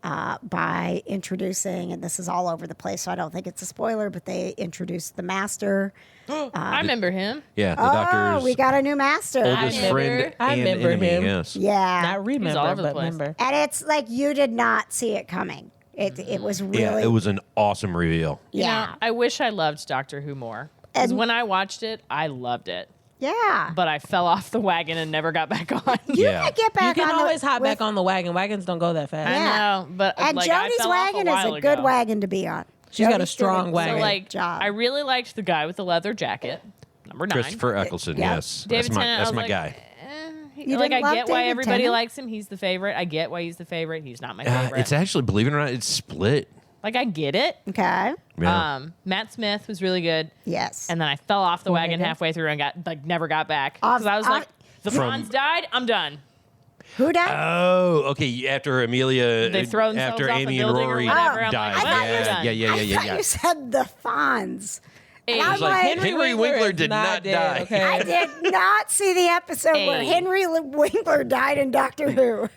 by introducing, and this is all over the place, so I don't think it's a spoiler, but they introduced the Master. I remember him. Yeah, the Oh, doctor's we got a new Master. oldest friend I and remember enemy. him. Yes. Yeah, Not remember, all over the but place. remember. and it's like you did not see it coming. It was really Yeah, it was an awesome reveal. You know, yeah. I wish I loved Doctor Who more. Because And- when I watched it, I loved it. Yeah. But I fell off the wagon and never got back on. Yeah. I get back You can on always hop with- back on the wagon. Wagons don't go that fast. I Yeah. know, but And like, I Jodie's fell off wagon is while a good ago. wagon to be on. She's got a Jodie's strong doing wagon. So great like, job. I really liked the guy with the leather jacket, number 9. Christopher Eccleston, Yeah. yes. David That's my, Tennant, I that's was my like, guy. You like didn't I love get why David everybody Tennant? likes him. He's the favorite. I get why he's the favorite. He's not my favorite. It's actually, believe it or not, it's split. Like I get it. Okay. Yeah. Matt Smith was really good, Yes. and then I fell off the wagon nigga. halfway through and got like never got back Off- because I was like, the From- Fonz died. I'm done. Who died? Oh, okay. After Amelia, They throw themselves after off a Amy and building or Rory whatever. I'm died. like, well, you're yeah, done. I thought you said the Fonz. Hey, I'm It's like like, Henry Winkler is did not dead, die. Okay? I did not see the episode where Hey. Henry Winkler died in Doctor Who.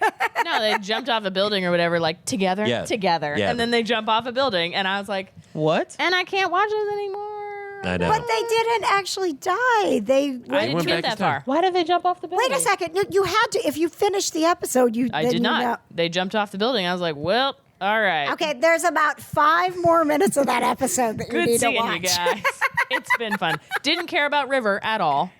no, they jumped off a building or whatever, like together, Yeah. together, Yeah. and then they jump off a building, and I was like, What? and I can't watch those anymore. I know. But they didn't actually die. I didn't went get back that in time. far. Why did they jump off the building? Wait a second. You had to. If you finished the episode, I then did you not. know. They jumped off the building. I was like, well, all right. Okay, there's about 5 more minutes of that episode that you Good need to seeing watch. you guys. It's been fun. Didn't care about River at all.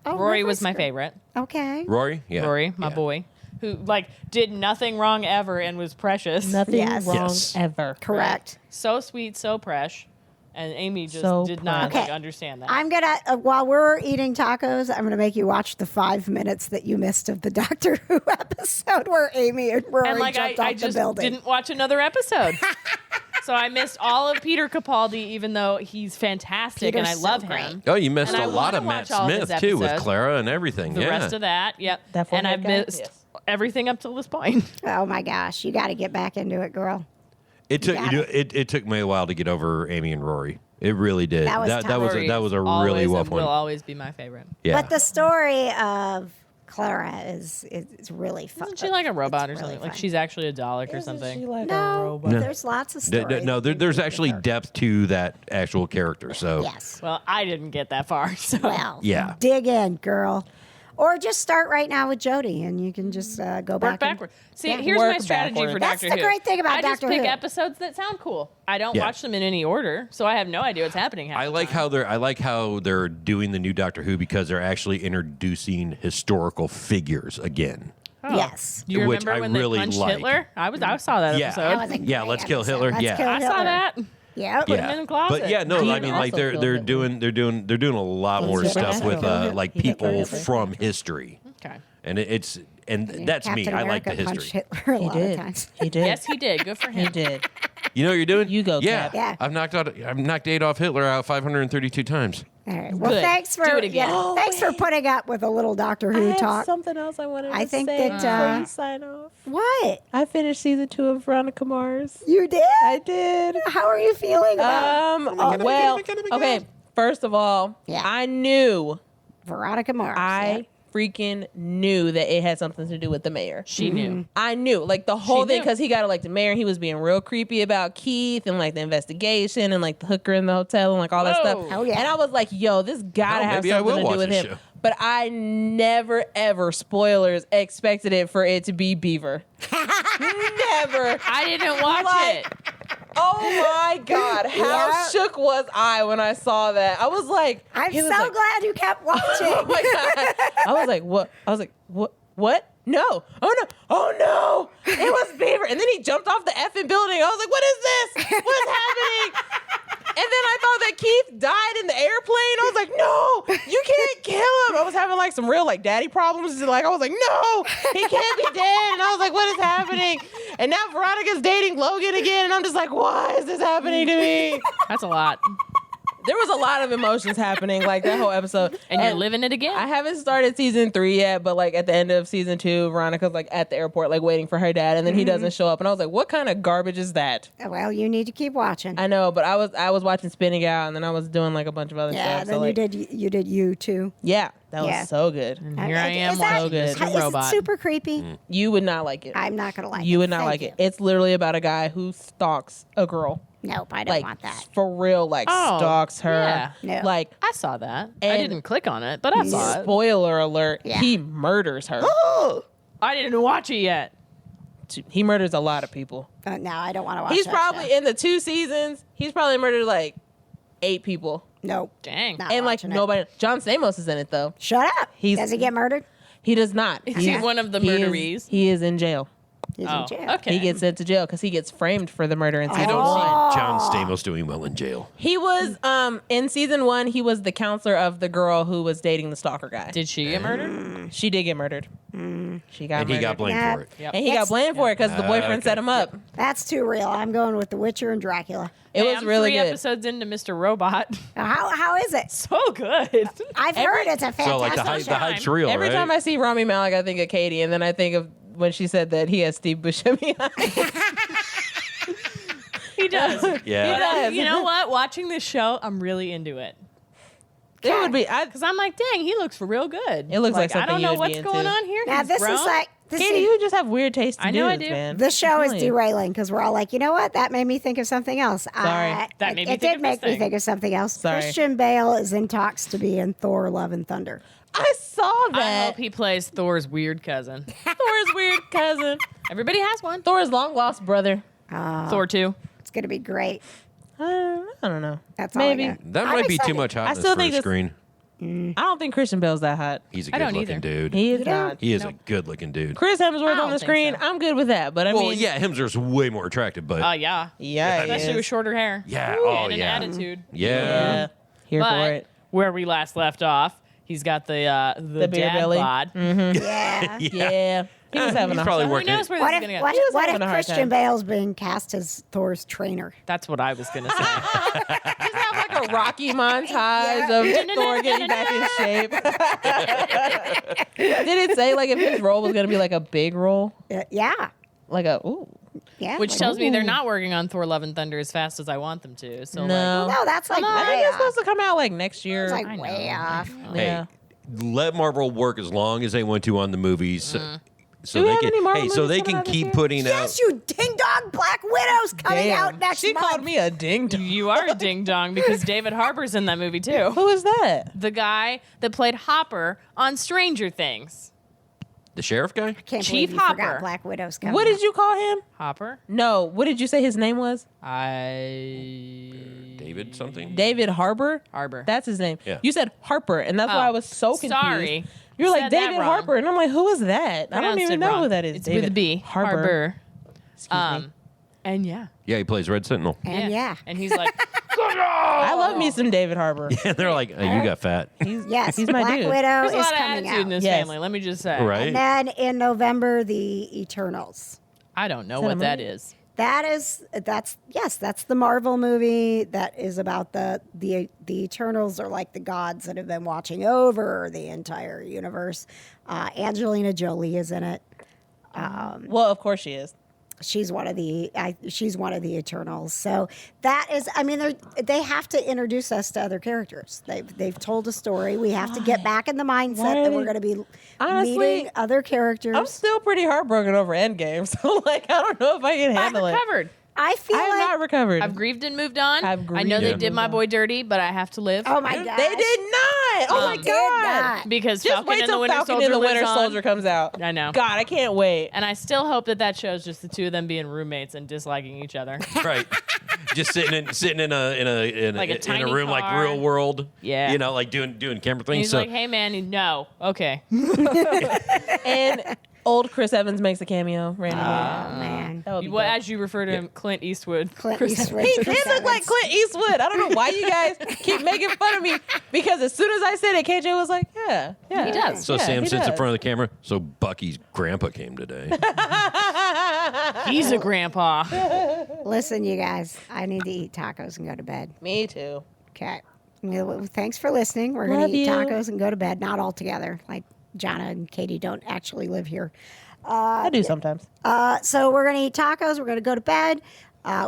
Oh, Rory was River's my great. favorite. Okay. Rory? Yeah. Rory, my Yeah. boy, who like did nothing wrong ever and was precious. Nothing Yes. wrong Yes. ever. Correct. So sweet, so fresh. And Amy just So did not precious. like understand that. I'm gonna while we're eating tacos, I'm gonna make you watch the 5 minutes that you missed of the Doctor Who episode where Amy and Rory and like jumped I off the just building. didn't watch another episode. So I missed all of Peter Capaldi, even though he's fantastic and I Peter's so love great. him. Oh, you missed And a I lot of wanna Matt watch all of his Smith, too, with episodes. Clara and everything. The yeah. rest of that, yep. That And I've forehead guy? missed Yes. everything up till this point. Oh my gosh, you got to get back into it, girl. It took got it took me a while to get over Amy and Rory. It really did. That was tough. that was a Always really and rough will one. always be my favorite. Yeah. But the story of Clara is really fun. Isn't she like a robot or It's something? really Like fun. she's actually a Dalek or Isn't something. she like a No, robot? there's lots of stories. No, there's actually depth to that actual character. So Yes. Well, I didn't get that far. So Well, Yeah. dig in, girl. Or just start right now with Jodie, and you can just go work back. backward. See, Yeah. here's my Work strategy backward. for That's Doctor the Who. great thing about I just Doctor pick Who. episodes that sound cool. I don't Yeah. watch them in any order, so I have no idea what's happening. half I the like time. how they're doing the new Doctor Who because they're actually introducing historical figures again. Oh. Yes. Do you Which remember I when really they punched like. Hitler? I saw that Yeah. episode. That was a Yeah, great let's kill episode. Hitler. Let's Yeah. kill I saw Hitler. that. Yep. Put him in the closet. But yeah, no, Dean I mean like also they're killed they're Hitler. doing a lot more Superman stuff with killed Hitler. like He killed people Hitler. from history, Okay. and that's Captain me. I like the America history. punched Hitler a He lot of did. times. He did. Yes, he did. Good for He him. did. You know what you're doing? You go, Yeah. Cap. Yeah. I've knocked Adolf Hitler out 532 times. All right. Well, Good. thanks for Do it again. Oh, thanks for wait. putting up with a little Doctor I Who have talk. something else I wanted I to think say that, before you sign off. What? I finished season 2 of Veronica Mars. You did? I did. How are you feeling about Okay. First of all, Yeah. I knew, Veronica Mars? I freaking knew that it had something to do with the mayor. She knew. I knew, like, the whole She thing, knew. because he got elected mayor and he was being real creepy about Keith and, like, the investigation and, like, the hooker in the hotel and, like, all that Whoa. stuff. Oh, yeah. And I was like, yo, this gotta Oh, have maybe I will something to watch do with this him. show. But I never, ever, spoilers, expected it for it to be Beaver. Never. I didn't watch Like, it. Oh my God. How Yeah. shook was I when I saw that? I was like, I'm he so was like, glad you kept watching. oh my God. I was like, what? I was like, what? What? No. Oh no. Oh no. It was Beaver. And then he jumped off the effing building. I was like, what is this? What is happening? And then I thought that Keith died in the airplane. I was like, no, you can't kill him. I was having like some real like daddy problems. Like I was like, no, he can't be dead. And I was like, what is happening? And now Veronica's dating Logan again. And I'm just like, why is this happening to me? That's a lot. There was a lot of emotions happening like that whole episode. And you're living it again. I haven't started season 3 yet, but like at the end of season 2, Veronica's like at the airport, like waiting for her dad, and then he doesn't show up. And I was like, what kind of garbage is that? Well, you need to keep watching. I know, but I was watching Spinning Out, and then I was doing like a bunch of other Yeah, stuff. then So, like, you did you too. yeah, that Yeah. was so good. And here I am Is that- watching so Mr. good. Is it Robot. super creepy? You would not like it. I'm not gonna like it. You would not Thank like you. it. It's literally about a guy who stalks a girl. Nope, I don't Like want that. for real, like Oh, stalks her. yeah. No. Like I saw that. I And- didn't click on it, but I saw it. spoiler alert, Yeah. he murders her. I didn't watch it yet. He murders a lot of people. No, I don't want to watch He's that probably show. in the 2 seasons. He's probably murdered like 8 people, Nope. Dang. Not and like watching it. nobody. John Stamos is in it though. Shut up. He's- Does he get murdered? He does not. Is he one of the he murderees? He is in jail. He's Oh, in jail. okay. He gets sent to jail because he gets framed for the murder in I season don't 1. see John Stamos doing well in jail. He was in season 1. He was the counselor of the girl who was dating the stalker guy. Did she get murdered? She did get murdered. She got And he murdered. got blamed Yeah. for it. Yep. And he got blamed for it because the boyfriend okay. set him up. That's too real. I'm going with The Witcher and Dracula. It Hey, was I'm really 3 good. episodes into Mr. Robot. How is it? So good. I've heard it's a fantastic So like the show. hype's real, Every right? time I see Rami Malek, I think of Katie, and then I think of when she said that he has Steve Buscemi eyes. He does. Yeah. He does. You know what? Watching this show, I'm really into it. It would be. Because I'm like, dang, he looks real good. It looks like I something don't you know would what's be going into. on here. Now He's this grown. is like this. Katie, you just have weird taste in I know I dudes, do. man. This show is Really. derailing because we're all like, you know what? That made me think of something else. Sorry. That made me it think did of make this me thing. think of something else. Sorry. Christian Bale is in talks to be in Thor: Love and Thunder. I saw I that. hope he plays Thor's weird cousin. Thor's weird cousin. Everybody has one. Thor's long lost brother. Thor 2. It's going to be great. I don't know. That's all I Maybe. got. That I'm might be too excited. much hotness still for think a this- screen. I don't think Christian Bale's that hot. He's a I don't good-looking either. dude. He is You don't? not. He is Nope. a good-looking dude. Chris Hemsworth don't on the think screen. so. I'm good with that. But I Well, mean, yeah, Hemsworth's way more attractive, but Oh, yeah. yeah, he Especially is. with shorter hair. Yeah, Ooh, oh, and yeah. an attitude. Yeah, here for But it. where we last left off, he's got the beer dad belly. bod. Yeah. Yeah, he was having He's a probably Who working. knows where What this if is going to what, go? what having a if hard Christian time. Bale's being cast as Thor's trainer? That's what I was going to say. Just have like a Rocky montage of Thor getting back in shape. Did it say like if his role was gonna be like a big role, Yeah. like a ooh? Yeah. Which like- tells me they're not working on Thor: Love and Thunder as fast as I want them to. So No. No, that's like I way think it's off. supposed to come out like next year. It's like I know, way I off. know. Hey, Yeah. let Marvel work as long as they want to on the movies, so Do we they have can. any Marvel Hey, so movies they coming can out this keep year? putting Yes, out. you ding dong. Black Widow's coming out next She month. called me a ding dong. You are a ding dong because David Harbour's in that movie too. Who is that? The guy that played Hopper on Stranger Things. The sheriff guy. Can't Chief believe you Hopper. forgot Black Widow's coming. What did you call him? Hopper? No. What did you say his name was? David something. David Harbour. Harbour. That's his name. Yeah. You said Harper, and that's why I was so confused. Sorry. You're like Said that David wrong. Harper, and I'm like, who is that? I don't Pronounced even it know wrong. who that is. It's David with a B. Harbour. Excuse me. And yeah. Yeah, he plays Red Sentinel. And yeah. And he's like, I love me some David Harbour. And they're like, oh, "You got fat, Yes, he's my Black dude. Widow there's a is lot of coming attitude in out. this Yes. family, let me just say. right?" And then in November, the Eternals. I don't know Is that a what that movie? is. That's the Marvel movie that is about the Eternals are like the gods that have been watching over the entire universe. Angelina Jolie is in it. Well, of course she is. She's one of the Eternals. So that is, I mean, they have to introduce us to other characters. They've told a story. We have to get back in the mindset that we're going to be meeting other characters. I'm still pretty heartbroken over Endgame, so like I don't know if I can handle it. Recovered. I feel I have not recovered. I've grieved and moved on. I've I grieved know they and did moved my on. boy dirty, but I have to live. Oh my god, They did not. Oh my did god. not. Because Just Falcon wait and the till Winter Falcon Soldier and the Winter lives on. Soldier comes out. I know. God, I can't wait. And I still hope that show's just the two of them being roommates and disliking each other. Right. Just sitting in Like a a tiny room like car. real world. Yeah. You know, like doing camera And things. he's So like, "Hey man, no, okay." And old Chris Evans makes a cameo randomly. Oh man, That would be Well, dope. as you refer to him, Clint Eastwood. Clint Eastwood. He did look like Clint Eastwood. I don't know why you guys keep making fun of me because as soon as I said it, KJ was like, "Yeah, He does. so yeah, Sam he sits in does. front of the camera. So Bucky's grandpa came today. He's a grandpa. Listen, you guys, I need to eat tacos and go to bed. Me too." Okay. Well, thanks for listening. We're going Love to eat you. tacos and go to bed. Not all together. Like Jonna and Katie don't actually live here. I do sometimes. So we're going to eat tacos. We're going to go to bed.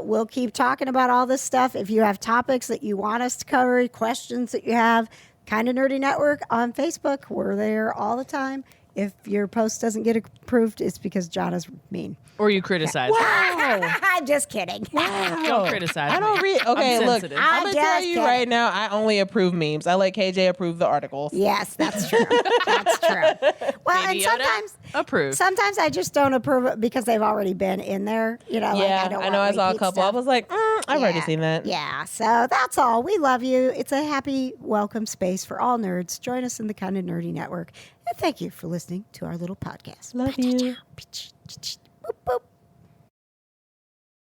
We'll keep talking about all this stuff. If you have topics that you want us to cover, questions that you have, Kinda Nerdy Network on Facebook. We're there all the time. If your post doesn't get approved, it's because Jonna's mean. Or you criticize. I'm just kidding. Don't criticize. I don't me. read. Okay, I'm look, sensitive. I'm gonna just tell you kidding. right now. I only approve memes. I let KJ approve the articles. Yes, that's true. That's true. Well, Baby and Yoda, approve. sometimes I just don't approve it because they've already been in there. You know, Yeah, like I don't I know. I want saw a repeat couple. I stuff. was like, I've already Yeah. seen that. Yeah, so that's all. We love you. It's a happy, welcome space for all nerds. Join us in the Kinda Nerdy Network. And thank you for listening to our little podcast. Love you. Boop, boop.